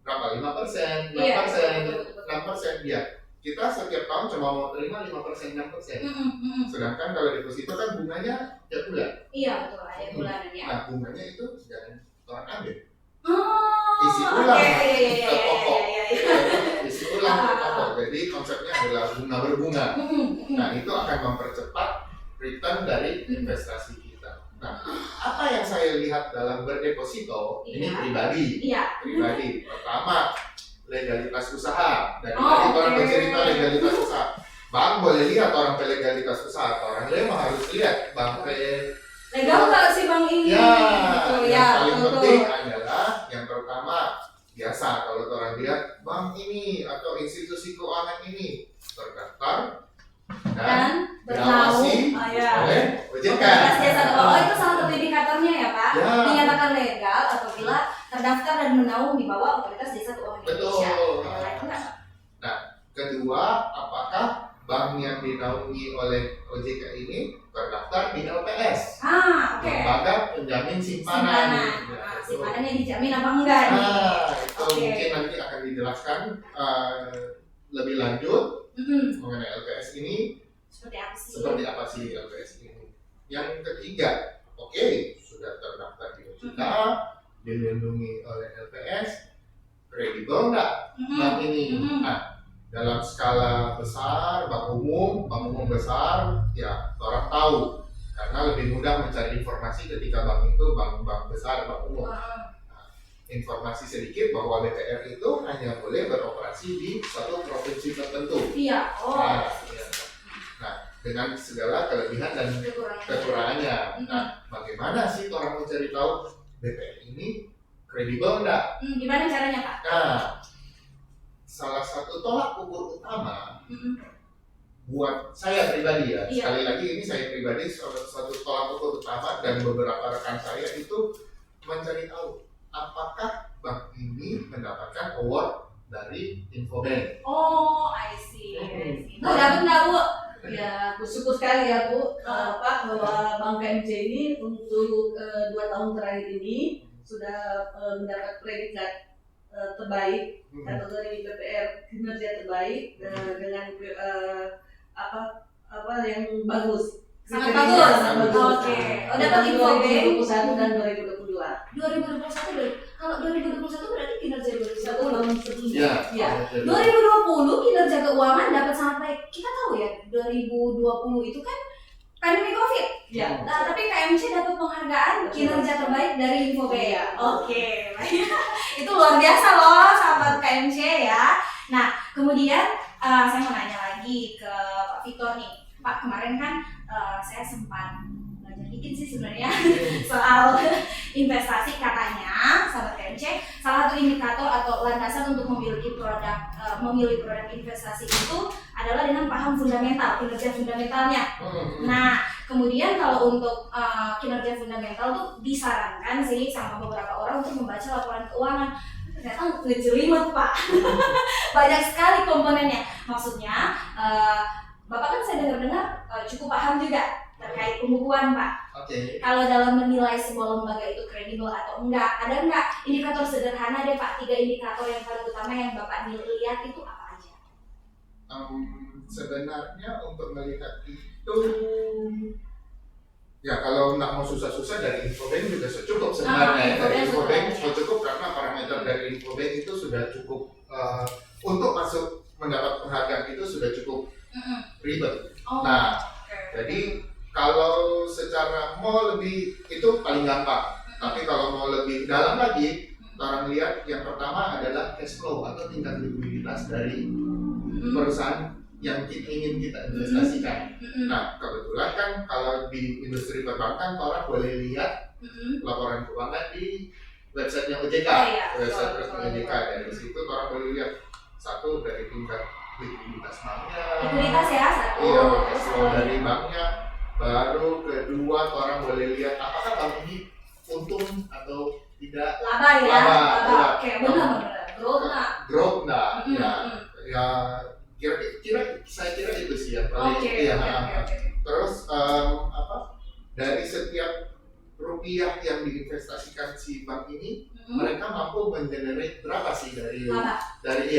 berapa? 5%, 6%, Iya, 6%, ya. Kita setiap tahun cuma mau terima 5%, 6%. Sedangkan kalau deposito kan bunganya tiap bulan. Iya betul, ada bulanan ya. Nah, bunganya itu jangan orang ambil. Oh, Isi ulang iya, ke pokok. iya. Isi ulang ke pokok. Jadi konsepnya adalah bunga berbunga. Nah, itu akan mempercepat return dari investasi kita. Nah, apa yang saya lihat dalam berdeposito ini pribadi. Iya. Pribadi. Pertama, legalitas usaha. Dari tadi orang bercerita legalitas usaha. Bang boleh lihat orang legalitas usaha. Orang lain harus lihat bang legal nggak sih bang ini? ya, gitu, yang paling penting adalah yang pertama biasa kalau orang lihat bank ini atau institusi keuangan ini terdaftar dan bernaung oleh OJK. Itu salah satu indikatornya ya Pak. Ya. Dinyatakan legal apabila terdaftar dan menaung di bawah Otoritas Jasa Keuangan Indonesia. Betul. Nah, kedua, apakah bank yang dinaungi oleh OJK ini terdaftar di LPS? Oke. Lembaga penjamin simpanan. Simpanannya dijamin apa enggak nih? Itu mungkin nanti akan dijelaskan lebih lanjut mengenai LPS ini. Seperti apa sih LPS ini? Yang ketiga, sudah terdaftar di OJK, dilindungi oleh LPS, kredibel nggak bank ini? Nah, dalam skala besar, bank umum besar, ya orang tahu karena lebih mudah mencari informasi ketika bank itu bank besar, bank umum. Informasi sedikit bahwa BPR itu hanya boleh beroperasi di suatu provinsi tertentu. Iya. Nah, dengan segala kelebihan dan kekurangannya. Nah, bagaimana sih orang mencari tahu BPR ini kredibel enggak? Gimana caranya Pak? Nah, salah satu tolak ukur utama buat saya pribadi ya. Iya. Sekali lagi ini saya pribadi satu tolak ukur utama dan beberapa rekan saya itu mencari tahu apakah bank ini mendapatkan award dari Infobank. I see. Bu, dapat nggak Bu? Ya, bersyukur sekali ya Bu, Pak, bahwa Bank KMC ini untuk 2 tahun terakhir ini sudah mendapat predikat terbaik kategori BPR kinerja terbaik dengan apa yang bagus. Sangat bagus. Oke. Dapat Infobank 2021 dan 2022. 2021 kalau 2021 berarti kinerja 2021 tahun sebelumnya. Ya. 2020 kinerja keuangan dapat sangat baik. Kita tahu ya 2020 itu kan pandemi COVID. Ya. Nah, tapi KMC dapat penghargaan kinerja terbaik dari Infobank. Ya. Oke. Itu luar biasa loh sahabat KMC ya. Nah, kemudian saya mau nanya lagi ke Pak Victor nih. Pak, kemarin kan saya sempat belajar dikit sih sebenarnya soal investasi. Katanya sahabat KMC salah satu indikator atau landasan untuk memilih produk investasi itu adalah dengan paham fundamental, kinerja fundamentalnya. Nah, kemudian kalau untuk kinerja fundamental tuh disarankan sih sama beberapa orang untuk membaca laporan keuangan. Ternyata ngejelimet Pak. Banyak sekali komponennya. Maksudnya Bapak kan saya dengar-dengar cukup paham juga terkait pembukuan Pak. Kalau dalam menilai sebuah lembaga itu kredibel atau enggak, ada enggak indikator sederhana deh Pak, 3 indikator yang paling utama yang Bapak lihat itu apa aja? Sebenarnya untuk melihat itu, ya kalau nggak mau susah-susah dari Infobank juga cukup sebenarnya. Dari Infobank cukup karena parameter dari Infobank itu sudah cukup untuk masuk mendapat penghargaan itu sudah cukup ribet. Nah, jadi kalau secara mau lebih itu paling gampang. Tapi kalau mau lebih dalam lagi, orang lihat yang pertama adalah cash flow atau tingkat likuiditas dari perusahaan yang ingin kita investasikan. Nah, kebetulan kan kalau di industri perbankan orang boleh lihat laporan keuangan di websitenya OJK, website resmi OJK. Dari situ orang boleh lihat satu dari tingkat likuiditas banknya. Likuiditas ya satu. Iya, cash flow dari banknya. Baru kedua orang boleh lihat apakah bank ini untung atau tidak. Laba ya. Laba. Oke, benar. Growth nggak. Ya. Kira-kira saya kira itu sih yang paling Terus dari setiap rupiah yang menginvestasikan si bank ini, mereka mampu mengenerate berapa sih dari Apa? dari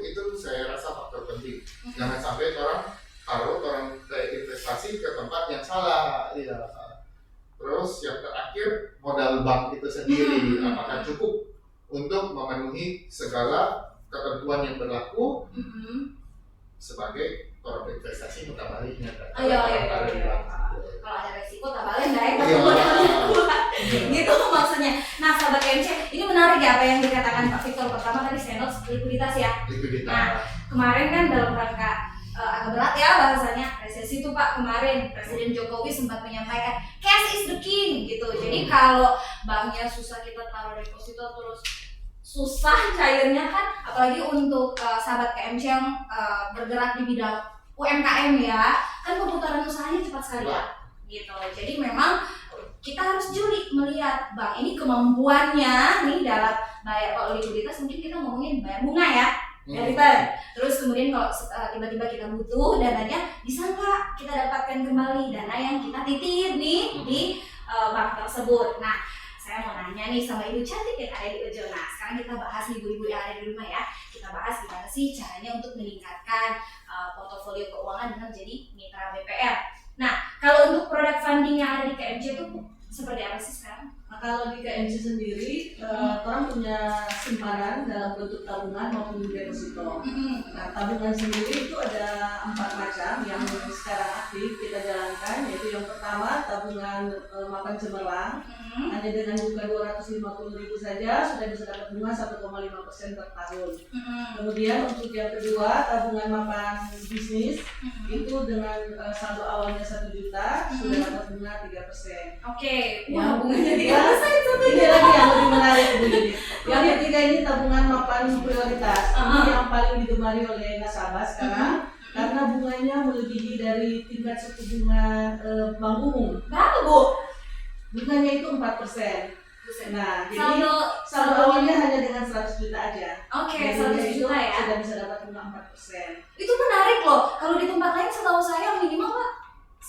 itu saya rasa faktor penting. Jangan sampai orang investasi ke tempat yang salah. Iya. Terus yang terakhir, modal bank itu sendiri apakah cukup untuk memenuhi segala ketentuan yang berlaku sebagai orang investasi mutabaliknya. Kalau ada resiko tabalik gitu maksudnya. Nah sahabat KMC, ini menarik ya apa yang dikatakan Pak Victor. Pertama tadi standar likuiditas ya. Nah kemarin kan dalam rangka agak berat ya bahasanya resesi itu Pak, kemarin Presiden Jokowi sempat menyampaikan cash is the king gitu. Jadi kalau banknya susah kita taruh deposito terus susah cairnya kan, apalagi untuk sahabat KMC yang bergerak di bidang UMKM ya, kan perputaran usahanya cepat sekali ya, gitu. Jadi memang kita harus jeli melihat bank ini kemampuannya nih dalam bayar. Kalau likuiditas mungkin kita ngomongin bayar bunga ya, terus kemudian kalau tiba-tiba kita butuh dananya, bisa nggak kita dapatkan kembali dana yang kita titip nih di bank tersebut. Nah saya mau nanya nih sama ibu cantik yang ada di ujung. Nah sekarang kita bahas nih ibu-ibu yang ada di rumah ya. Kita bahas gimana sih caranya untuk meningkatkan portofolio keuangan dengan menjadi mitra BPR. Nah kalau untuk produk funding yang ada di KMC itu seperti apa sih sekarang? Nah, kalau di KMC sendiri, orang punya simpanan dalam bentuk tabungan maupun deposito. Nah, tabungan sendiri itu ada 4 macam yang sekarang aktif kita jalankan, yaitu yang pertama tabungan makan cemerlang. Hanya dengan buka 250.000 saja sudah bisa dapat bunga 1,5% per tahun. Kemudian untuk yang kedua tabungan makan bisnis itu dengan saldo awalnya 1 juta sudah dapat bunga 3%. Oke, Yang bunganya 3%. Ini lagi yang lebih menarik Bu Yudi. Yang ketiga ini tabungan mapan prioritas. Ini yang paling digemari oleh nasabah sekarang karena bunganya melebihi dari tingkat suku bunga bank umum. Berapa Bu? Bunganya itu 4%. Nah, jadi saldo awalnya hanya dengan 100 juta aja. Oke, 100 juta ya. Sudah bisa dapat bunga 4%. Itu menarik loh. Kalau di tempat lain setahu saya minimal Pak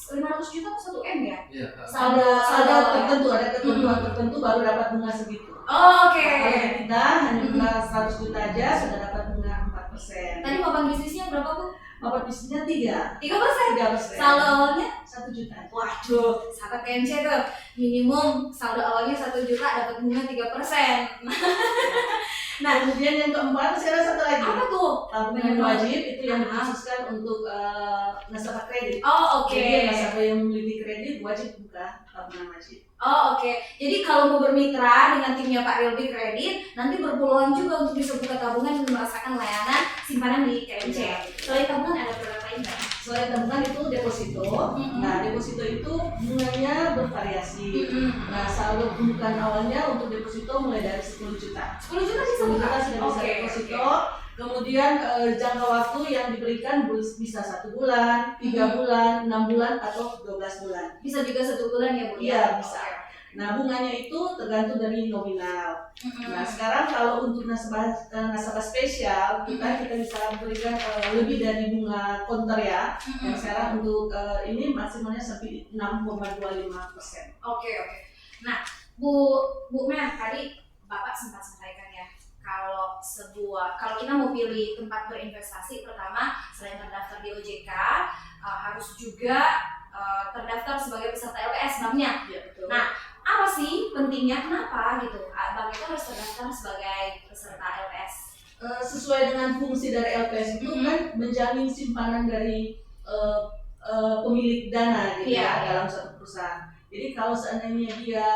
500 juta atau 1 M ya? Iya. Saldo tertentu, ada ketentuan tertentu baru dapat bunga segitu. Oh, oke. Kalau kita hanya bunga 100 juta aja sudah dapat bunga 4%. Tadi mapan bisnisnya berapa Bu? Mapan bisnisnya 3%. 3%. Saldo awalnya 1 juta. Waduh, sahabat KMC tuh minimum saldo awalnya 1 juta dapat bunga 3%. Nah, kemudian yang keempat, saya ada satu lagi. Apa tuh? Tabungan wajib itu yang dikhususkan untuk nasabah kredit. Oh, oke. Jadi nasabah yang memiliki kredit wajib buka tabungan wajib. Oh, oke. Jadi kalau mau bermitra dengan timnya Pak Rilby Kredit, nanti berpeluang juga untuk bisa buka tabungan dan merasakan layanan simpanan di KMC. Selain tabungan ada produk lain nggak? Selain tabungan itu deposito. Nah, deposito itu bunganya bervariasi. Nah, saldo bukan awalnya untuk deposito mulai dari 10 juta. 10 juta bisa 10 buka? juta sudah bisa deposito. Kemudian jangka waktu yang diberikan bisa 1 bulan, 3 bulan, 6 bulan, atau 12 bulan. Bisa juga 1 bulan ya Bu? Iya, bisa. Nah, bunganya itu tergantung dari nominal. Nah, sekarang kalau untuk nasabah spesial, kita bisa berikan lebih dari bunga konter ya. Yang sekarang untuk ini maksimalnya sampai 6,25%. Oke. Nah, Bu Mer, tadi Bapak sempat sampaikan ya, kalau kita mau pilih tempat berinvestasi, pertama selain terdaftar di OJK, harus juga terdaftar sebagai peserta LPS banknya. Ya, betul. Nah, apa sih pentingnya, kenapa gitu bank itu harus terdaftar sebagai peserta LPS? Sesuai dengan fungsi dari LPS itu kan menjamin simpanan dari pemilik dana gitu ya dalam suatu perusahaan. Jadi kalau seandainya dia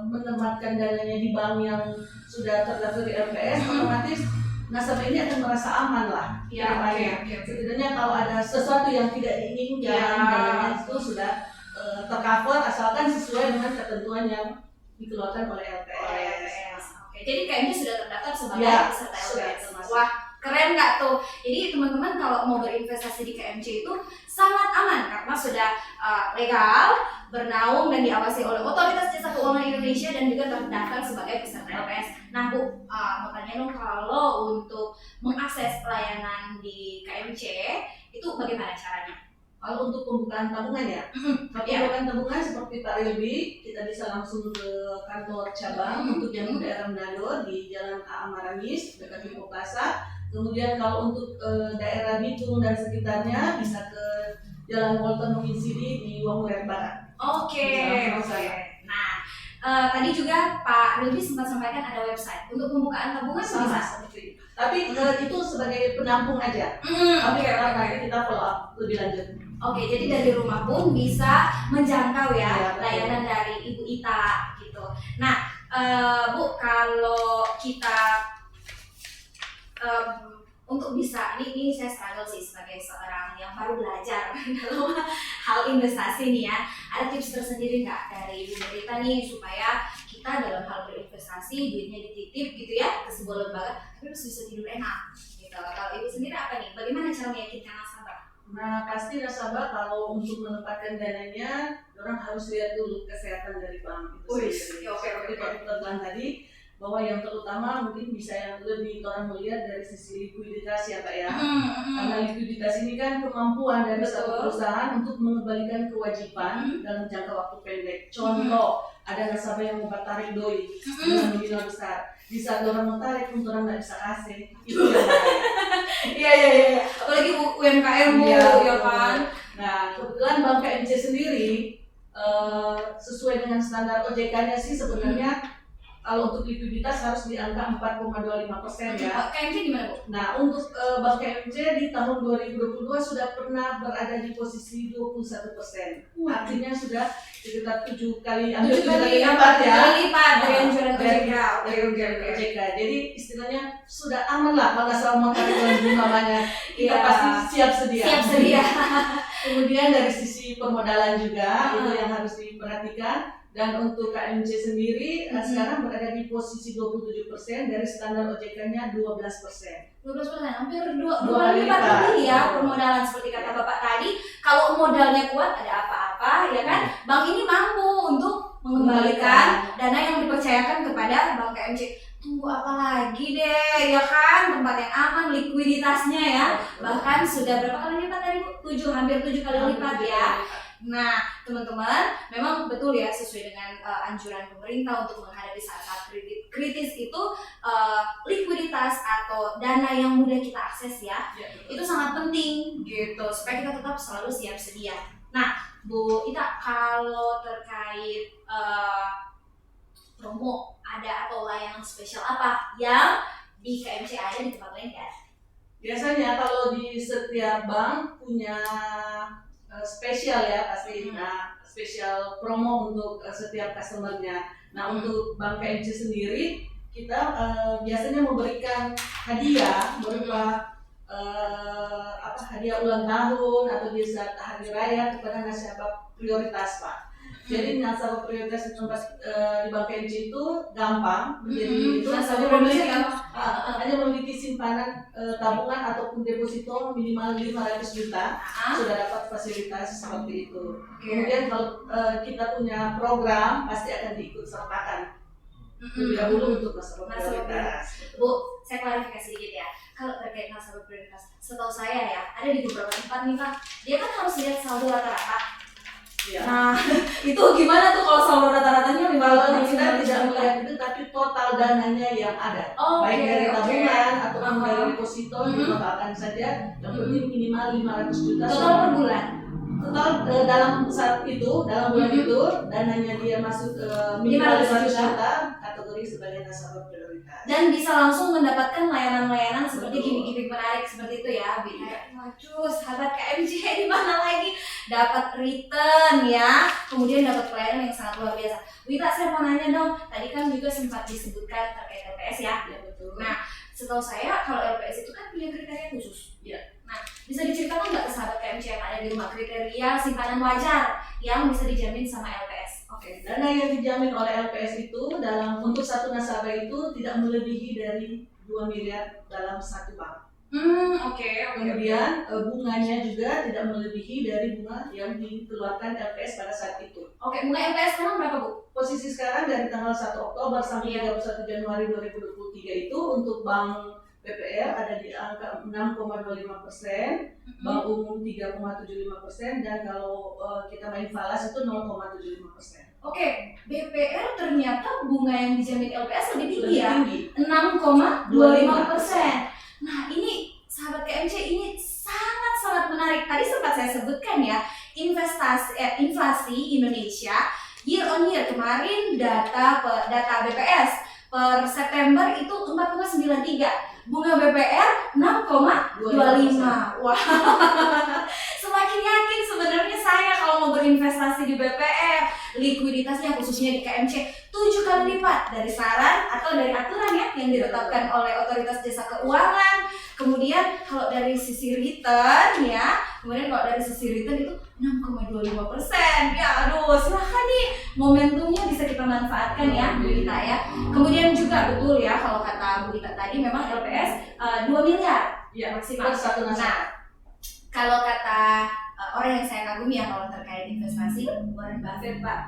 menempatkan dananya di bank yang sudah terdaftar di LPS, otomatis nasabah ini akan merasa aman lah. Setidaknya kalau ada sesuatu yang tidak diinginkan, dananya itu sudah tercover asalkan sesuai dengan ketentuan yang dikeluarkan oleh LPS. Oke, jadi kayaknya sudah terdaftar sebagai peserta LPS. Wah, keren nggak tuh? Jadi teman-teman kalau mau berinvestasi di KMC itu sangat aman karena sudah legal, bernaung dan diawasi oleh Otoritas Jasa Keuangan Indonesia dan juga terdaftar sebagai peserta LPS. Nah Bu, mau tanya dong, kalau untuk mengakses pelayanan di KMC itu bagaimana caranya? Kalau untuk pembukaan tabungan ya, kalau pembukaan tabungan seperti Pak Rilby, kita bisa langsung ke kantor cabang untuk yang di daerah Manado di Jalan A. Maramis dekat Lipo Plaza. Kemudian kalau untuk daerah Bitung dan sekitarnya bisa ke Jalan Walter Menginsidi di Wanguret Barat. Oke. Nah, tadi juga Pak Rilby sempat sampaikan ada website untuk pembukaan tabungan Sama bisa. seperti itu. Tapi itu sebagai penampung aja. Tapi nanti kita follow up lebih lanjut. Oke, jadi dari rumah pun bisa menjangkau ya Iya, layanan dari Ibu Ita gitu. Nah, Bu, kalau kita untuk bisa, ini saya struggle sih sebagai seorang yang baru belajar dalam hal investasi nih ya. Ada tips tersendiri nggak dari Ibu Ita nih supaya kita dalam hal berinvestasi duitnya dititip gitu ya ke sebuah lembaga, tapi harus bisa tidur enak gitu. Kalau Ibu sendiri apa nih? Bagaimana cara meyakinkan nasabah? Nah, pasti nasabah kalau untuk menempatkan dananya, orang harus lihat dulu kesehatan dari bank itu sendiri. Seperti Pak Dr. bilang tadi, bahwa yang terutama mungkin bisa yang lebih orang melihat dari sisi likuiditas ya Pak ya. Karena likuiditas ini kan kemampuan dari satu perusahaan untuk mengembalikan kewajiban dalam jangka waktu pendek. Contoh, ada nasabah yang mau tarik doi dengan nominal besar. Di saat orang mau tarik, pun orang nggak bisa kasih. Itu yang bahaya. Iya. Apalagi UMKM Bu, ya kan. Nah, kebetulan Bank KMC sendiri sesuai dengan standar OJK-nya sih sebenarnya kalau untuk likuiditas harus di angka 4,25% ya. KMC gimana Bu? Nah, untuk Bank KMC di tahun 2022 sudah pernah berada di posisi 21%. Artinya sudah sekitar 7 kali lipat ya. Dari anjuran OJK. OJK. Jadi istilahnya sudah aman lah kalau selama tarik bunga banyak. Kita pasti siap sedia. Kemudian dari sisi permodalan juga itu yang harus diperhatikan. Dan untuk KMC sendiri sekarang berada di posisi 27% dari standar OJK-nya 12%. 12%, hampir dua kali lipat lebih ya permodalan seperti kata Bapak tadi. Kalau modalnya kuat ada apa-apa ya kan, bank ini mampu untuk mengembalikan dana yang dipercayakan kepada Bank KMC. Tunggu apa lagi deh ya kan, tempat yang aman, likuiditasnya ya. Bahkan sudah berapa kali lipat tadi Bu? Hampir 7 kali lipat ya. Nah, teman-teman, memang betul ya sesuai dengan anjuran pemerintah untuk menghadapi saat-saat kritis itu likuiditas atau dana yang mudah kita akses ya, itu sangat penting gitu supaya kita tetap selalu siap sedia. Nah, Bu Ita, kalau terkait promo ada atau layanan spesial apa yang di KMC ada di tempat lain kan? Biasanya kalau di setiap bank punya spesial ya pasti. Nah, spesial promo untuk setiap customernya. Nah, untuk Bank KMC sendiri kita biasanya memberikan hadiah berupa hadiah ulang tahun atau di saat hari raya kepada nasabah prioritas Pak. Jadi nasabah prioritas di Bank KMC itu gampang menjadi itu hanya memiliki simpanan tabungan ataupun deposito minimal 500 juta sudah dapat fasilitas seperti itu. Kemudian kalau kita punya program pasti akan diikut sertakan lebih dahulu untuk nasabah prioritas. Bu, saya klarifikasi sedikit ya. Kalau terkait nasabah prioritas, setahu saya ya ada di beberapa tempat nih Pak, dia kan harus lihat saldo rata-rata. Ya. Nah, itu gimana tuh kalau saldo rata-ratanya kalau kita tidak melihat itu, tapi total dananya yang ada, baik dari tabungan ataupun dari deposito ditotalkan saja, yang penting minimal 500 juta. Total per bulan. Total dalam saat itu, dalam bulan itu dananya dia masuk minimal 500 juta, kategori sebagai nasabah prioritas. Dan bisa langsung mendapatkan layanan-layanan seperti gimmick-gimmick menarik seperti itu ya, waduh, sahabat KMC di mana lagi dapat return ya, kemudian dapat pelayanan yang sangat luar biasa. Wita, saya mau nanya dong, tadi kan juga sempat disebutkan terkait LPS ya. Ya betul. Nah, setahu saya kalau LPS itu kan punya kriteria khusus. Ya. Nah, bisa diceritakan nggak ke sahabat KMC yang ada di rumah kriteria simpanan wajar yang bisa dijamin sama LPS? Oke, dana yang dijamin oleh LPS itu untuk satu nasabah itu tidak melebihi dari 2 miliar dalam satu bank. Kemudian bunganya juga tidak melebihi dari bunga yang dikeluarkan LPS pada saat itu. Bunga LPS sekarang berapa Bu? Posisi sekarang dari tanggal 1 Oktober sampai 31 Januari 2023 itu untuk Bank BPR ada di angka 6,25%, bank umum 3,75%, dan kalau kita main falas itu 0,75%. Oke, BPR ternyata bunga yang dijamin LPS lebih tinggi Lebih ya, tinggi. 6,25%. Nah ini sahabat KMC, ini sangat menarik. Tadi sempat saya sebutkan ya, inflasi Indonesia year on year kemarin data BPS per September itu 4,93. Bunga BPR 6,25. Wah, semakin yakin sebenarnya saya kalau mau berinvestasi di BPR. Likuiditasnya khususnya di KMC 7 kali lipat dari saran atau dari aturan ya yang ditetapkan oleh Otoritas Jasa Keuangan. Kemudian kalau dari sisi return ya, itu 6,25%. Ya aduh, silahkan nih momentumnya bisa kita manfaatkan ya Bu Ita ya. Kemudian juga betul ya kalau kata Bu Ita tadi memang LPS 2 miliar Ya, maksimal. satu nasabah. Nah, kalau kata orang yang saya kagumi ya kalau terkait investasi, Warren Buffett Pak,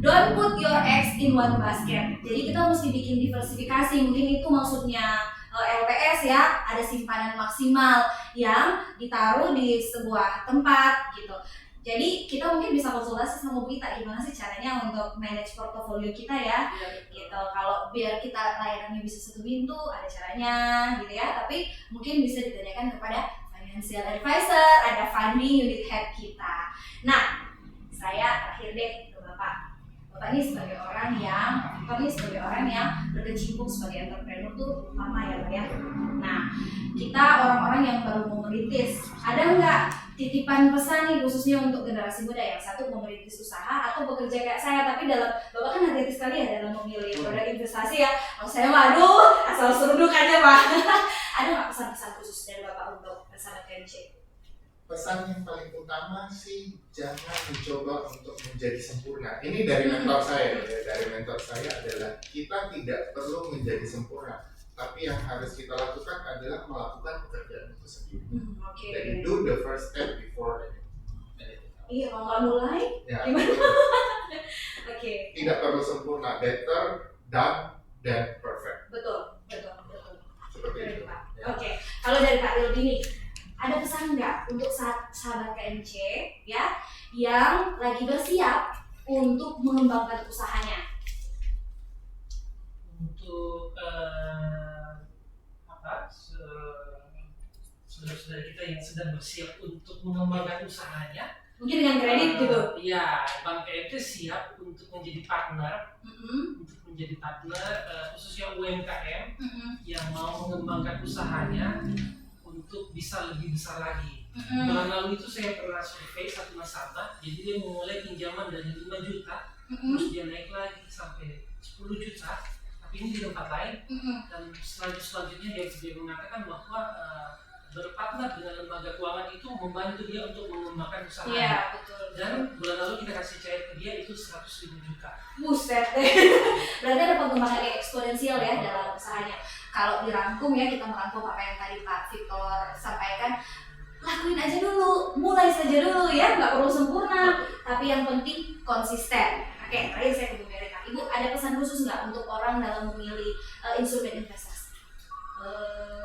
don't put your eggs in one basket. Jadi kita mesti bikin diversifikasi. Mungkin itu maksudnya LPS ya, ada simpanan maksimal yang ditaruh di sebuah tempat gitu. Jadi kita mungkin bisa konsultasi sama Bu Ita gimana sih caranya untuk manage portofolio kita ya, gitu. Kalau biar kita layanannya bisa satu pintu, ada caranya gitu ya. Tapi mungkin bisa ditanyakan kepada financial advisor, ada funding unit head kita. Nah, saya terakhir deh ke Bapak. Bapak ini sebagai orang yang berkecimpung sebagai entrepreneur tuh lama ya Pak ya. Nah, kita orang-orang yang baru mau merintis, ada nggak titipan pesan nih khususnya untuk generasi muda yang satu mau merintis usaha atau bekerja kayak saya, tapi Bapak kan hati-hati sekali ya dalam memilih produk investasi ya. Kalau saya waduh asal seruduk aja Pak. Ada nggak pesan-pesan khusus dari Bapak untuk sahabat KMC? Pesan yang paling utama sih jangan mencoba untuk menjadi sempurna. Ini dari mentor saya ya. Dari mentor saya adalah kita tidak perlu menjadi sempurna, tapi yang harus kita lakukan adalah melakukan pekerjaan itu sendiri. Oke. Jadi do the first step before anything else. Iya, kalau nggak mulai Ya, gimana? betul. Oke. Tidak perlu sempurna, better done than perfect. Betul. Seperti itu. Pak. Ya. Oke. Kalau dari Pak Wilby nih, ada pesan nggak untuk sahabat KMC ya yang lagi bersiap untuk mengembangkan usahanya? Untuk saudara-saudara kita yang sedang bersiap untuk mengembangkan usahanya, Mungkin dengan kredit gitu. Ya, Bank KMC siap untuk menjadi partner, khususnya UMKM yang mau mengembangkan usahanya untuk bisa lebih besar lagi. Bulan lalu itu saya pernah survei satu nasabah, jadi dia memulai pinjaman dari 5 juta, terus dia naik lagi sampai 10 juta, tapi ini di tempat lain. Dan selanjutnya dia mengatakan bahwa berpartner dengan lembaga keuangan itu membantu dia untuk mengembangkan usahanya. Iya, betul. Dan bulan lalu kita kasih cair ke dia itu 100.000 juta. Buset deh. Berarti ada pengembangan yang eksponensial ya dalam usahanya. Kalau dirangkum ya, kita merangkum apa yang tadi Pak Victor sampaikan, lakuin aja dulu, mulai saja dulu ya, nggak perlu sempurna, tapi yang penting konsisten. Oke, terakhir saya ke Bu Merita. Ibu ada pesan khusus nggak untuk orang dalam memilih instrumen investasi?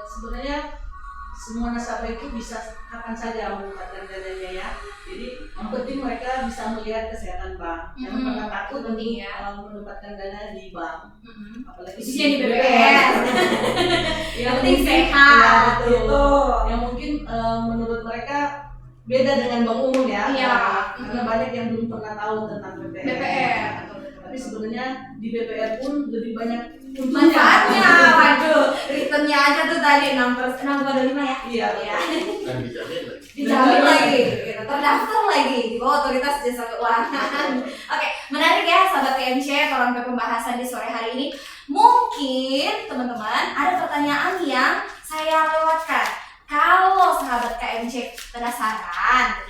Sebenarnya semua nasabah itu bisa kapan saja menempatkan dananya ya. Jadi yang penting mereka bisa melihat kesehatan bank. Jangan pernah takut untuk menempatkan dana di bank. Apalagi khususnya di BPR. Yang penting sehat. Ya, betul. Yang mungkin menurut mereka beda dengan bank umum ya. Iya. Karena banyak yang belum pernah tahu tentang BPR. Tapi sebenarnya di BPR pun lebih banyak manfaatnya. Waduh, returnnya aja tuh tadi 6,25 ya. Iya. Dan dijamin lagi. Dijamin lagi, gitu. Terdaftar lagi di bawah Otoritas Jasa Keuangan. Oke, menarik ya sahabat KMC kalau sampai pembahasan di sore hari ini. Mungkin teman-teman ada pertanyaan yang saya lewatkan. Kalau sahabat KMC penasaran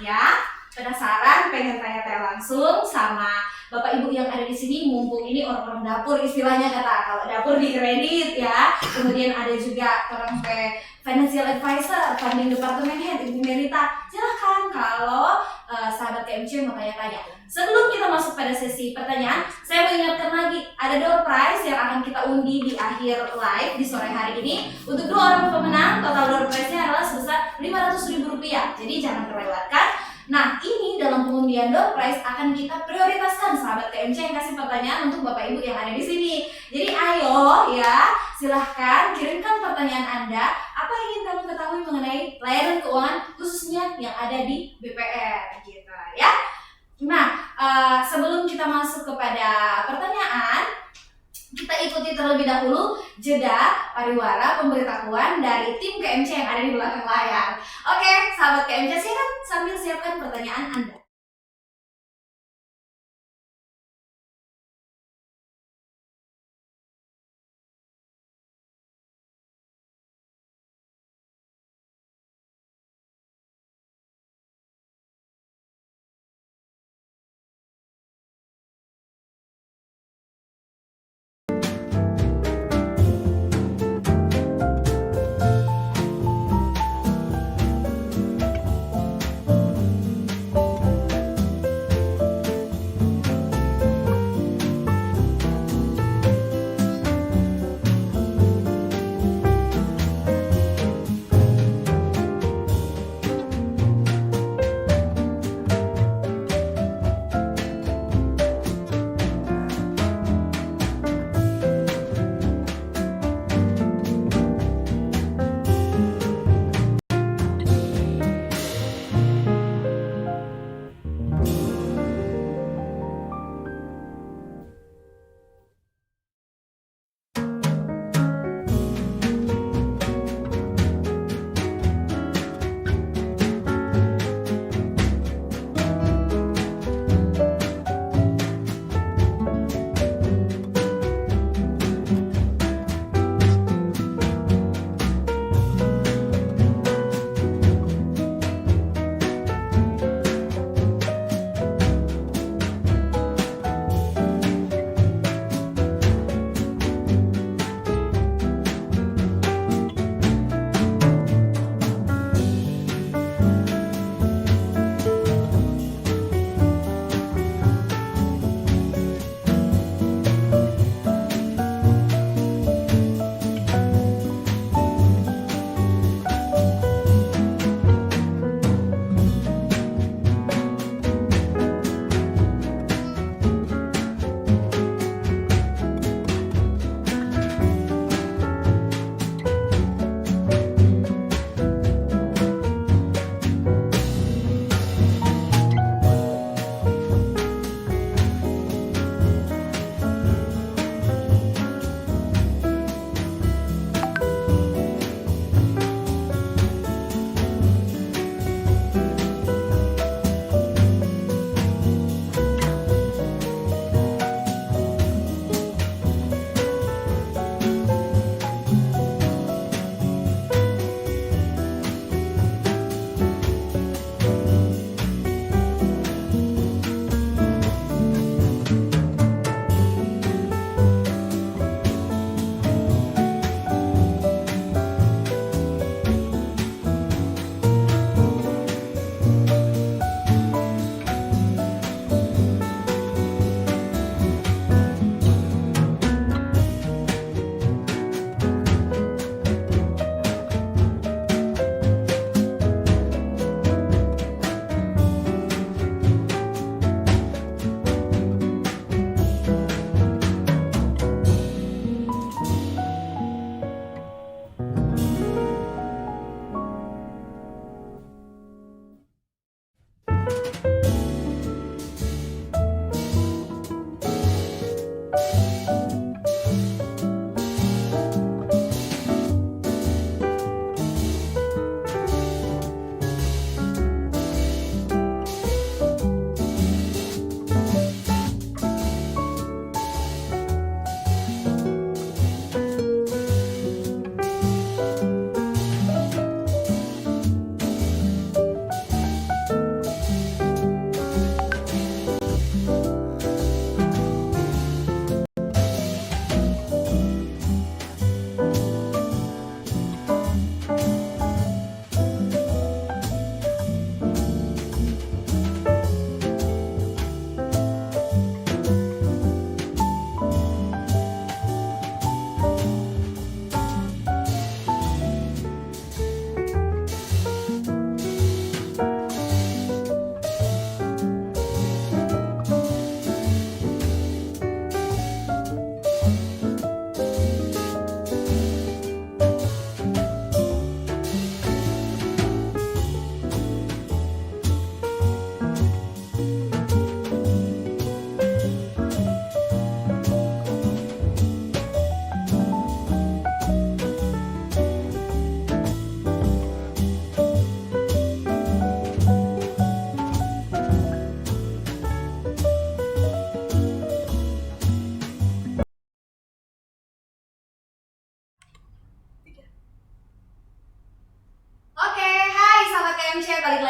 pengen tanya-tanya langsung sama Bapak Ibu yang ada di sini, mumpung ini orang-orang dapur istilahnya kata, kalau dapur di kredit ya. Kemudian ada juga orang financial advisor, funding department head Ibu Merita. Silahkan kalau sahabat KMC mau tanya-tanya. Sebelum kita masuk pada sesi pertanyaan, saya mau ingatkan lagi, ada door prize yang akan kita undi di akhir live di sore hari ini. Untuk 2 orang pemenang, total door prize-nya adalah sebesar Rp500.000. Jadi jangan terlewatkan. Nah, ini dalam pengundian door prize akan kita prioritaskan sahabat KMC yang kasih pertanyaan untuk Bapak Ibu yang ada di sini. Jadi ayo ya, silahkan kirimkan pertanyaan Anda. Apa yang ingin kamu ketahui mengenai layanan keuangan khususnya yang ada di BPR gitu ya. Nah, sebelum kita masuk kepada pertanyaan, kita ikuti terlebih dahulu jeda pariwara pemberitahuan dari tim KMC yang ada di belakang layar. Oke, sahabat KMC, silakan sambil siapkan pertanyaan Anda.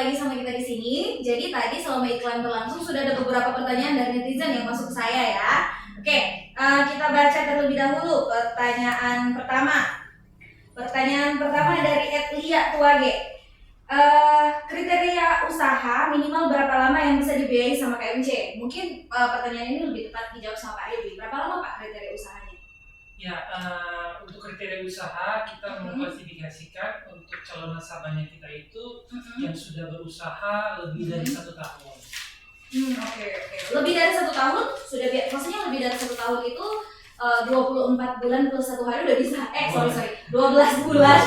lagi sama kita di sini. Jadi tadi selama iklan berlangsung sudah ada beberapa pertanyaan dari netizen yang masuk ke saya ya. Oke, kita baca terlebih dahulu pertanyaan pertama. Pertanyaan pertama dari Lia Tuage. Kriteria usaha minimal berapa lama yang bisa dibiayai sama KMC? Mungkin pertanyaan ini lebih tepat dijawab sama Pak Ilmi. Berapa lama Pak kriteria usahanya? Ya, untuk kriteria usaha kita mengklasifikasikan untuk calon nasabahnya kita itu yang sudah berusaha lebih dari 1 tahun. Oke. Lebih dari 1 tahun sudah maksudnya lebih dari 1 tahun itu 24 bulan plus 1 hari udah bisa. 12 bulan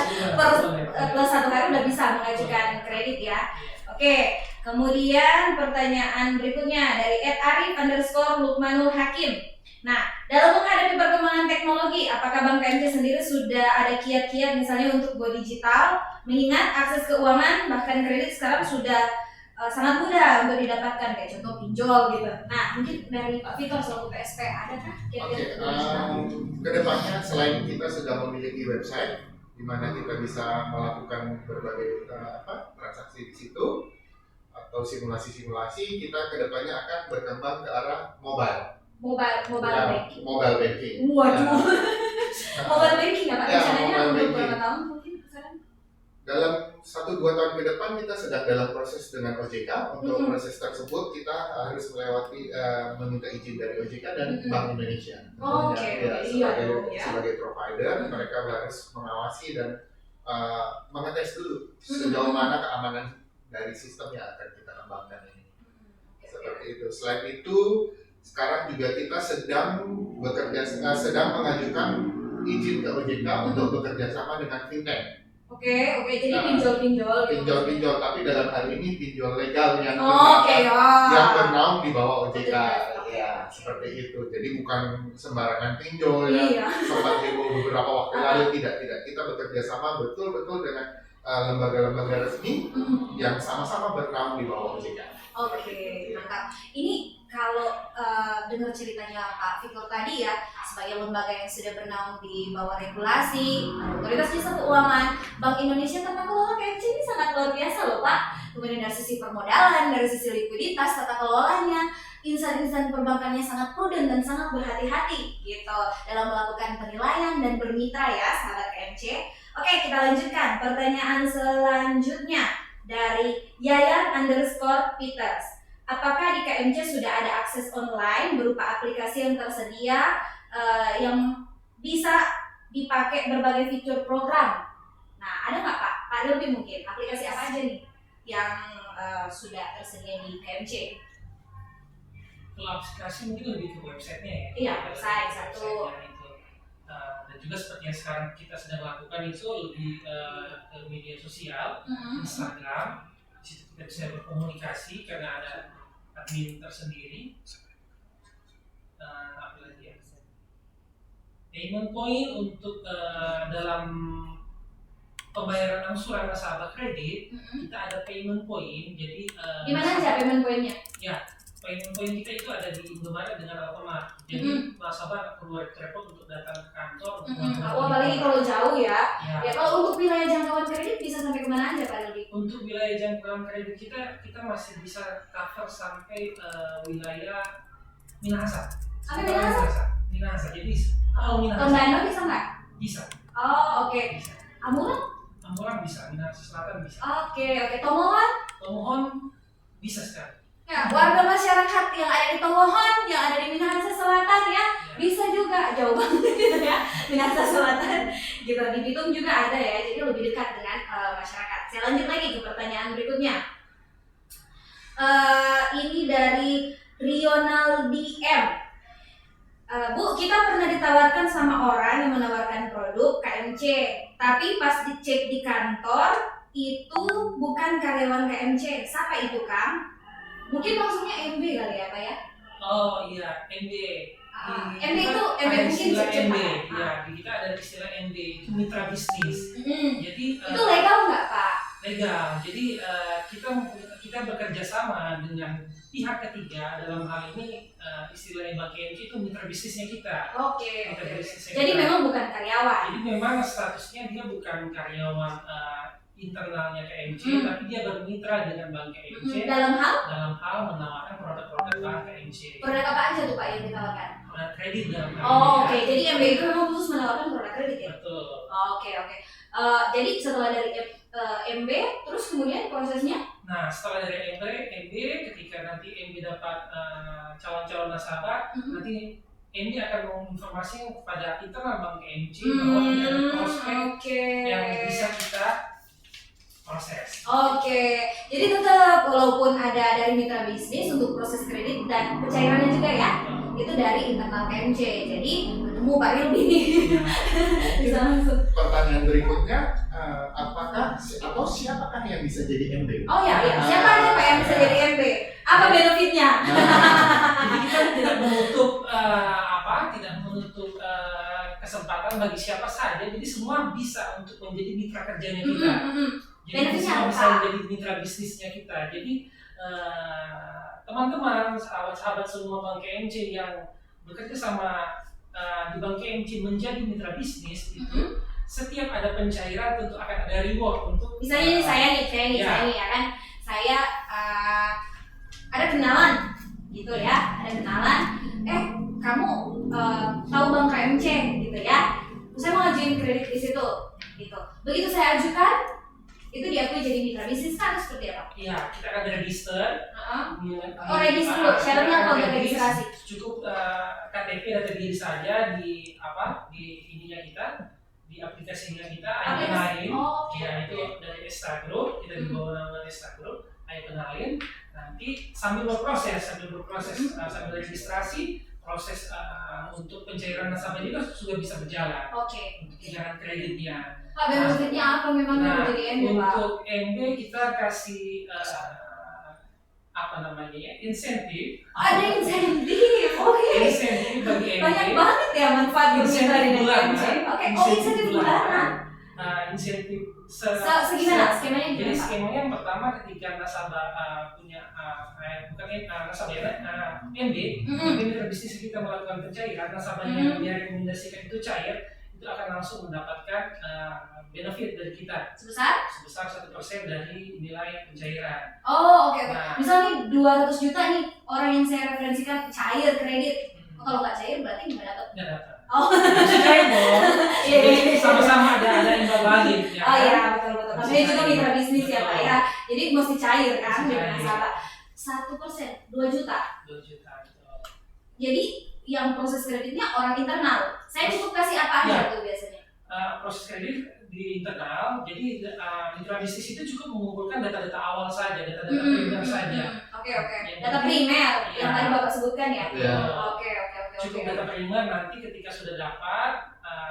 plus 1 hari udah bisa mengajukan kredit ya. Oke. Kemudian pertanyaan berikutnya dari @arif_lukmanul hakim. Nah, dalam menghadapi perkembangan teknologi, apakah Bank KMC sendiri sudah ada kiat-kiat misalnya untuk go digital, mengingat akses keuangan bahkan kredit sekarang sudah sangat mudah untuk didapatkan, kayak contoh pinjol gitu. Nah, mungkin dari Pak Victor selaku PSP adakah kiat-kiat go digital? Kedepannya selain kita sudah memiliki website di mana kita bisa melakukan berbagai transaksi di situ atau simulasi-simulasi, kita kedepannya akan berkembang ke arah mobile banking. Mobile banking. Waduh. Mobile banking apa rencananya untuk banking. berapa tahun mungkin sekarang? Dalam 1-2 tahun ke depan kita sedang dalam proses dengan OJK. Untuk proses tersebut kita harus melewati meminta izin dari OJK dan Bank Indonesia. Sebagai provider mereka harus mengawasi dan mengetes dulu sejauh mana keamanan dari sistem yang akan kita kembangkan ini. Seperti itu. Selain itu sekarang juga kita sedang mengajukan izin ke OJK untuk bekerja sama dengan fintech. Oke, jadi pinjol. Tapi dalam hal ini pinjol legal yang bernaung di bawah OJK. Ya, seperti itu. Jadi bukan sembarangan pinjol yang sempat heboh beberapa waktu lalu. Tidak. Kita bekerja sama betul-betul dengan lembaga-lembaga resmi yang sama-sama bernaung di bawah OJK. Oke, mantap. Ini kalau dengar ceritanya Pak Victor tadi ya, sebagai lembaga yang sudah bernaung di bawah regulasi, Otoritas Jasa Keuangan, Bank Indonesia, tata kelola KMC ini sangat luar biasa loh Pak. Kemudian dari sisi permodalan, dari sisi likuiditas, tata kelolanya, insan-insan perbankannya sangat prudent dan sangat berhati-hati gitu dalam melakukan penilaian dan bermitra ya sahabat KMC. Oke, kita lanjutkan pertanyaan selanjutnya dari Yayan_Peters. Apakah di KMC sudah ada akses online berupa aplikasi yang tersedia yang bisa dipakai berbagai fitur program? Nah, ada nggak Pak Ilmi mungkin aplikasi apa aja nih yang sudah tersedia di KMC? Kalau aplikasi mungkin lebih ke websitenya ya. Iya, website satu. Dan juga seperti yang sekarang kita sedang lakukan itu lebih ke media sosial, Instagram. Di situ kita bisa berkomunikasi karena ada admin tersendiri. Apa lagi ya? Payment point untuk dalam pembayaran angsuran nasabah kredit, kita ada payment point. Jadi di mana aja payment point-nya? Ya, payment point kita itu ada di Indomaret dengan Alfamart. Jadi nasabah perlu repot untuk datang ke kantor. Apalagi kalau jauh ya. Ya kalau untuk wilayah jangkauan kredit bisa sampai kemana aja Pak Ilmi? Untuk wilayah jangkauan kredit kita masih bisa cover sampai wilayah Minahasa. Sampai Minahasa? Minahasa. Jadi Minahasa. Tondano bisa nggak? Bisa. Oh, oke. Bisa. Amurang bisa, Minahasa Selatan bisa. Oke. Tomohon bisa sekali. Ya, warga masyarakat yang ada di Tomohon, yang ada di Minahasa Selatan ya, bisa juga, jauh banget gitu ya, Minahasa Selatan gitu. Di Bitung juga ada ya, jadi lebih dekat dengan masyarakat. Saya lanjut lagi ke pertanyaan berikutnya. Ini dari Rional DM. Bu, kita pernah ditawarkan sama orang yang menawarkan produk KMC, tapi pas dicek di kantor itu bukan karyawan KMC. Siapa itu Kang? Mungkin maksudnya MB kali ya Pak ya? Oh iya, MB. MB itu mungkin cepat. Ya, di kita ada istilah MB, itu mitra bisnis. Jadi itu legal nggak Pak? Legal. Jadi kita bekerja sama dengan pihak ketiga, dalam hal ini istilahnya Bank KMC itu mitra bisnisnya kita. Oke. Jadi memang bukan karyawan. Jadi memang statusnya dia bukan karyawan internalnya KMC, tapi dia bermitra dengan Bank KMC Dalam hal menawarkan produk-produk Bank KMC. produk apa aja tuh Pak yang ditawarkan? Produk kredit dalam hal Oh, ini. oke. Jadi MB itu memang khusus menawarkan produk kredit ya? Betul. Oke. Jadi setelah dari MB, terus kemudian prosesnya? Nah, setelah dari MB ketika nanti MB dapat calon-calon nasabah, nanti MB akan menginformasikan kepada internal Bank KMC bahwa ini ada prospek yang bisa kita proses. Oke. Jadi tetap walaupun ada dari mitra bisnis untuk proses kredit dan pencairannya juga ya, itu dari internal KMC. Jadi ketemu Pak Wilby nih. Bisa langsung. Pertanyaan berikutnya, apakah atau siapakah yang bisa jadi MB? Oh ya, siapa aja Pak yang bisa jadi MB? Apa benefitnya? Jadi kita tidak menutup kesempatan bagi siapa saja. Jadi semua bisa untuk menjadi mitra kerjanya kita. Jadi Benefitnya semua apa? bisa menjadi mitra bisnisnya kita. Jadi teman-teman, sahabat-sahabat semua Bank KMC yang bekerja sama di Bank KMC menjadi mitra bisnis itu, setiap ada pencairan tentu akan ada reward untuk Misalnya saya nih ya kan, saya ada kenalan gitu ya, kamu tahu Bank KMC gitu ya, saya mau ngajuin kredit di situ gitu. Begitu saya ajukan, itu diakui jadi mitra bisnis kan seperti apa? Iya, kita akan register. Register dulu, syaratnya apa untuk registrasi? Cukup KTP data diri saja di ininya kita, di aplikasinya kita, ayo kenalin. Ya itu dari Esta Group, kita dibawa nama Esta Group, ayo kenalin. Nanti sambil berproses, sambil registrasi, proses untuk pencairan nasabah juga sudah bisa berjalan. Oke. Untuk pencairan kreditnya. Pak, benefitnya apa memang menjadi MB Pak? Untuk MB kita kasih insentif. Ada insentif, oke. Insentif bagi MB. Banyak banget ya manfaat bermitra dengan KMC. Oke, insentif bulanan. Insentif Segimana skemanya? Jadi skemanya yang pertama ketika nasabah punya nasabah MB, mitra bisnis kita melakukan pencairan, nasabahnya yang direkomendasikan itu cair, itu akan langsung mendapatkan benefit dari kita sebesar 1% dari nilai pencairan. Oh, oke. Nah, Misalnya 200 juta nih orang yang saya referensikan cair kredit. Kalau nggak cair berarti nggak dapat. Nggak dapat. Oh, Bisa cair dong. Iya. Jadi sama-sama ada yang berbagi. Ya, oh kan? iya betul. Namanya juga mitra bisnis ya Pak ya. Jadi mesti cair kan Mesti dengan cair. nasabah. 1%, 2 juta. 2 juta. Betul. Jadi yang proses kreditnya orang internal. Saya cukup kasih apa aja tuh biasanya? Proses kredit di internal, jadi mitra bisnis itu cukup mengumpulkan data-data awal saja, data-data primer saja. Oke. Data primer yang tadi Bapak sebutkan ya. Iya. Oke. Cukup data primer, nanti ketika sudah dapat,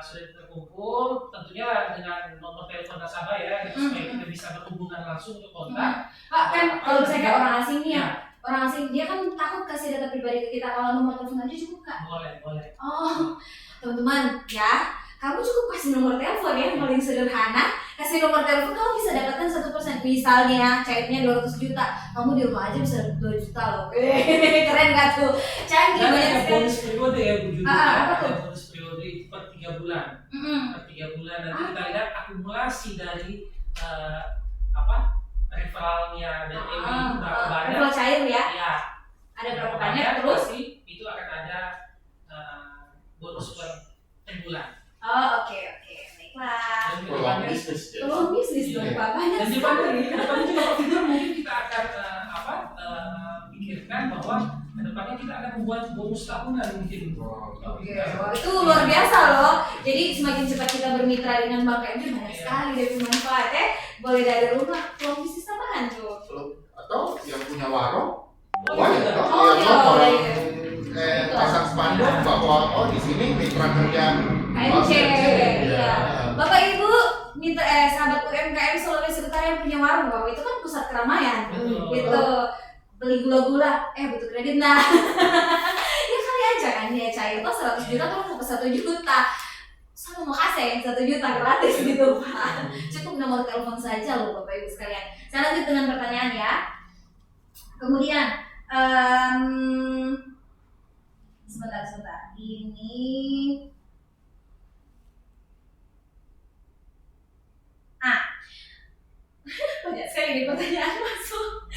sudah terkumpul, tentunya dengan nomor telepon nasabah ya, supaya kita bisa berhubungan langsung untuk kontak. Pak kan kalau misalnya kayak orang asing nih ya, Ya, orang asing dia kan takut kasih data pribadi ke kita, kalau nomor telepon aja cukup Kak. boleh. Oh, teman-teman ya, kamu cukup kasih nomor telepon ya, yang paling sederhana. Kasih nomor telepon, kamu bisa dapatkan 1%. Misalnya cairnya 200 juta, kamu di rumah aja bisa dapat 2 juta loh. Keren gak tuh? Canggih Dan banyak ada sekali. bonus periode ya Bu Judit. Apa tuh? Ada bonus periode itu per 3 bulan. Per 3 bulan nanti kita lihat akumulasi dari referralnya dan MB itu berapa banyak. Referral cair ya, Ya, ada berapa banyak terus? pasti itu akan ada bonus per bulan. Oh oke, baiklah. Dan Peluang bisnis. Ya. Peluang bisnis dong Iya. Pak, banyak dan di sekali. depannya juga kita mungkin kita akan pikirkan bahwa kedepannya kita akan membuat bonus tahunan mungkin. Oke, wah, itu luar biasa loh. Jadi semakin cepat kita bermitra dengan Bank KMC banyak sekali dari manfaat ya. Boleh dari rumah, peluang bisnis tambahan tuh. Atau yang punya warung, Boleh juga. Oh, iya, boleh. pasang spanduk bahwa di sini mitra kerja KMC. Ya. Iya. Bapak Ibu minta sahabat UMKM Sulawesi Utara yang punya warung, bahwa itu kan pusat keramaian. Betul. Gitu. Beli gula-gula, butuh kredit nah. Ya kali aja kan dia cair tuh 100 juta kan sampai 1 juta. Sama mau kasih yang 1 juta gratis gitu Pak. Cukup nomor telepon saja loh Bapak Ibu sekalian. Saya lanjut dengan pertanyaan ya. Kemudian sebentar. Ini nih pertanyaan masuk.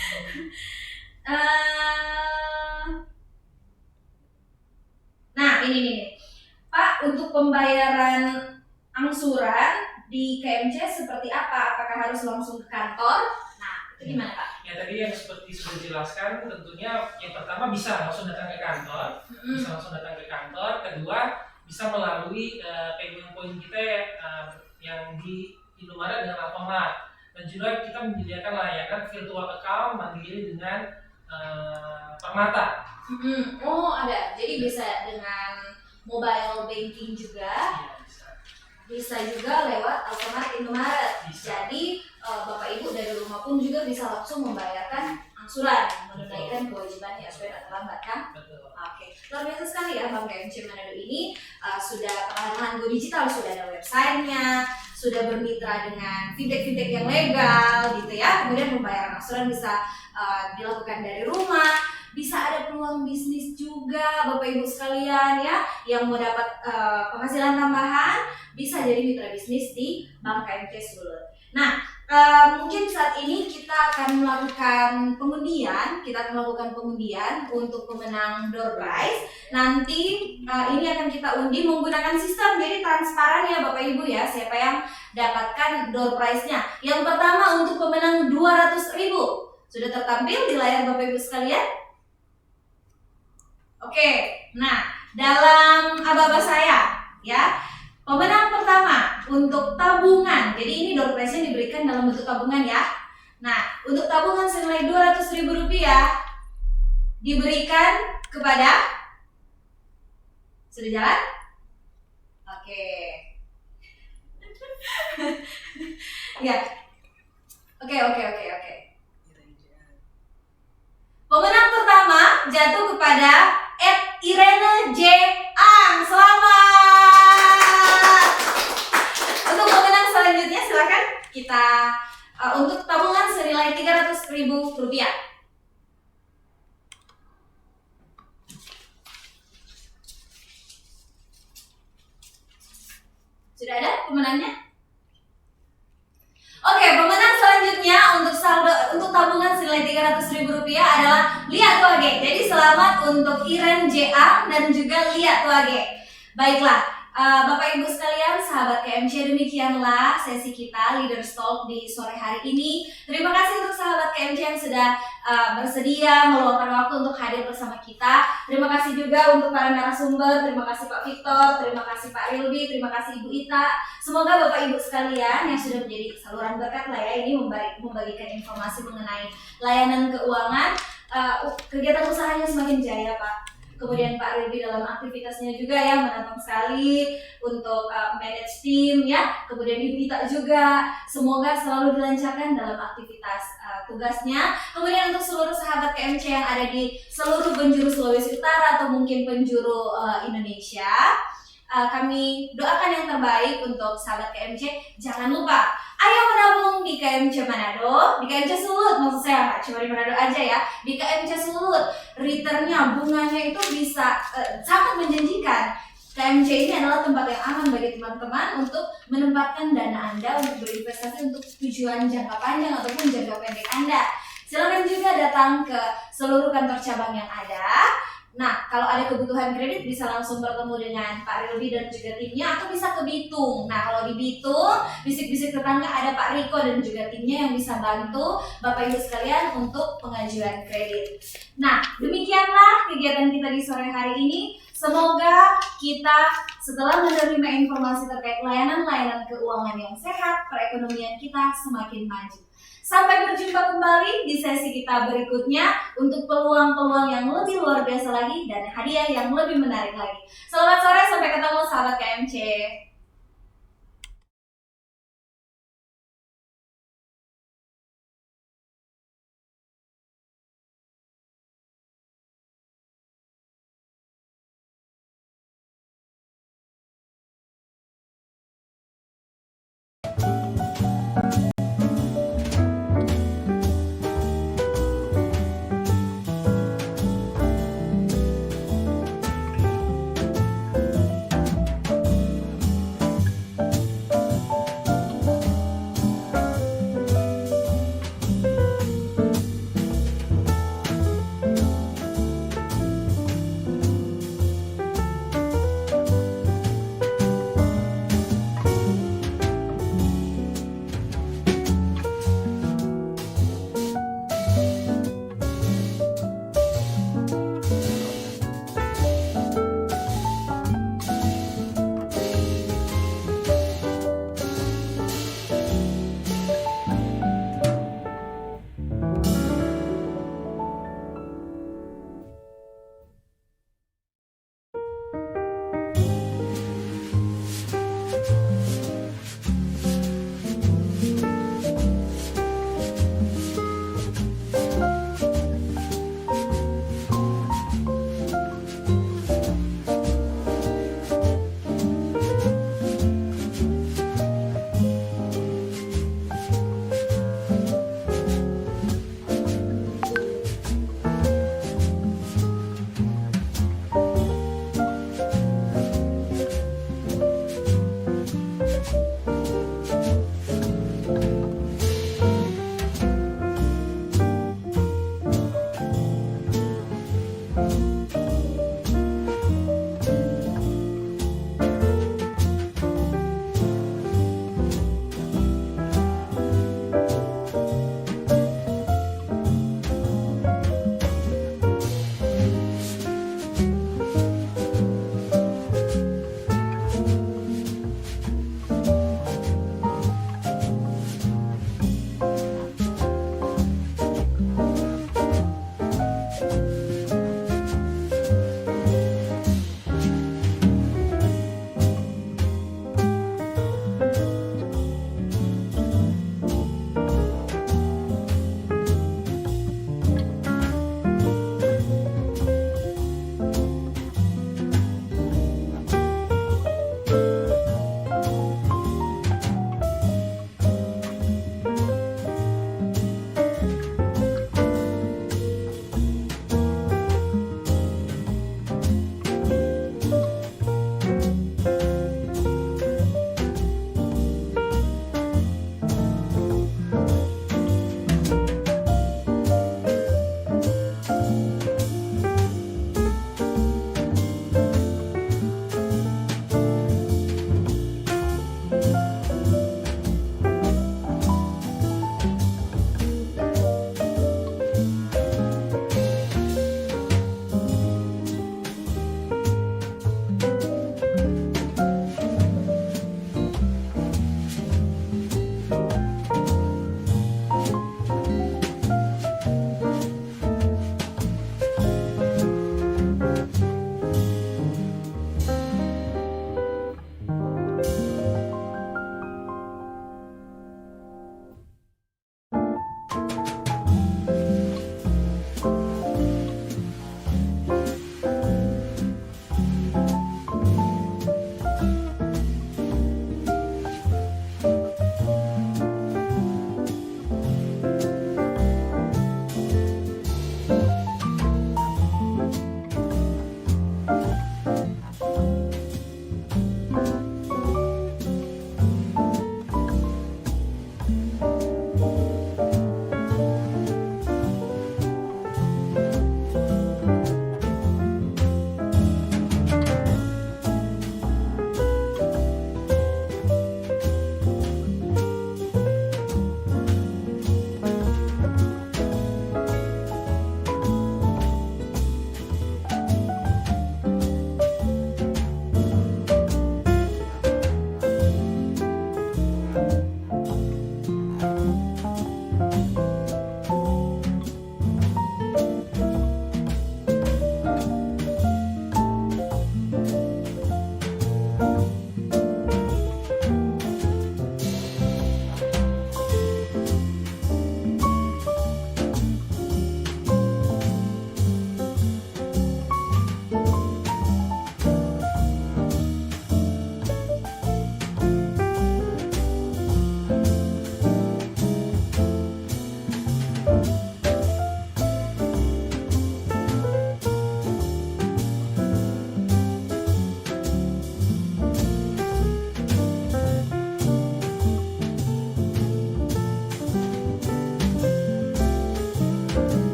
Nah, ini nih. Pak, untuk pembayaran angsuran di KMC seperti apa? Apakah harus langsung ke kantor? Nah, itu gimana Pak? Ya tadi yang seperti sudah dijelaskan, tentunya yang pertama bisa langsung datang ke kantor, kedua bisa melalui payment point kita yang di Indomaret dan Alfamart, dan juga kita menyediakan layanan virtual account mandiri dengan Permata. Oh ada, jadi bisa dengan mobile banking juga, Ya, bisa juga lewat Alfamart Indomaret. Bisa. Jadi Bapak Ibu dari rumah pun juga bisa langsung membayarkan angsuran, menunaikan kewajibannya supaya tidak terlambat kan? Betul. Oke, luar biasa sekali ya Bank KMC Manado ini sudah perlahan go digital, sudah ada websitenya, sudah bermitra dengan fintech-fintech yang legal gitu ya. Kemudian pembayaran angsuran bisa dilakukan dari rumah, bisa ada peluang bisnis juga Bapak Ibu sekalian ya, yang mau dapat penghasilan tambahan bisa jadi mitra bisnis di Bank KMC Sulut. Nah, mungkin saat ini kita akan melakukan pengundian, untuk pemenang door prize. Nanti ini akan kita undi menggunakan sistem jadi transparan ya Bapak Ibu ya, siapa yang dapatkan door prize-nya. Yang pertama untuk pemenang 200.000 sudah tertampil di layar Bapak Ibu sekalian. Oke, nah dalam aba-aba saya ya, pemenang pertama untuk tabungan. Jadi ini door prize-nya diberikan dalam bentuk tabungan ya. Nah, untuk tabungan senilai Rp200.000 diberikan kepada, sudah jalan? Oke. Ya. Oke. Pemenang pertama jatuh kepada Irene J. Ang. Selamat. Untuk pemenang selanjutnya silakan kita untuk tabungan senilai Rp300.000. Sudah ada pemenangnya? Oke, pemenang selanjutnya untuk tabungan senilai Rp300.000 adalah Lia Tuage. Jadi selamat untuk Iren J. Ang dan juga Lia Tuage. Baiklah, Bapak Ibu sekalian, sahabat KMC, demikianlah sesi kita Leaders Talk di sore hari ini. Terima kasih untuk sahabat KMC yang sudah bersedia meluangkan waktu untuk hadir bersama kita. Terima kasih juga untuk para narasumber. Terima kasih Pak Victor, terima kasih Pak Rilby, terima kasih Ibu Ita. Semoga Bapak Ibu sekalian yang sudah menjadi saluran berkat lah ya, ini membagikan informasi mengenai layanan keuangan, kegiatan usahanya semakin jaya Pak. Kemudian Pak Rilby dalam aktivitasnya juga ya menantang sekali untuk manage team ya. Kemudian Ibu Ita juga, semoga selalu dilancarkan dalam aktivitas tugasnya. Kemudian untuk seluruh sahabat KMC yang ada di seluruh penjuru Sulawesi Utara atau mungkin penjuru Indonesia, kami doakan yang terbaik untuk sahabat KMC. Jangan lupa, ayo menabung di KMC Manado, di KMC Sulut maksud saya, nggak cuma di Manado aja ya, di KMC Sulut. Returnnya, bunganya itu bisa sangat menjanjikan. KMC ini adalah tempat yang aman bagi teman-teman untuk menempatkan dana Anda untuk berinvestasi untuk tujuan jangka panjang ataupun jangka pendek Anda. Silakan juga datang ke seluruh kantor cabang yang ada. Nah, kalau ada kebutuhan kredit bisa langsung bertemu dengan Pak Rilby dan juga timnya, atau bisa ke Bitung. Nah, kalau di Bitung, bisik-bisik tetangga ada Pak Riko dan juga timnya yang bisa bantu Bapak Ibu sekalian untuk pengajuan kredit. Nah, demikianlah kegiatan kita di sore hari ini. Semoga kita setelah menerima informasi terkait layanan-layanan keuangan yang sehat, perekonomian kita semakin maju. Sampai berjumpa kembali di sesi kita berikutnya untuk peluang-peluang yang lebih luar biasa lagi dan hadiah yang lebih menarik lagi. Selamat sore, sampai ketemu sahabat KMC. Bye.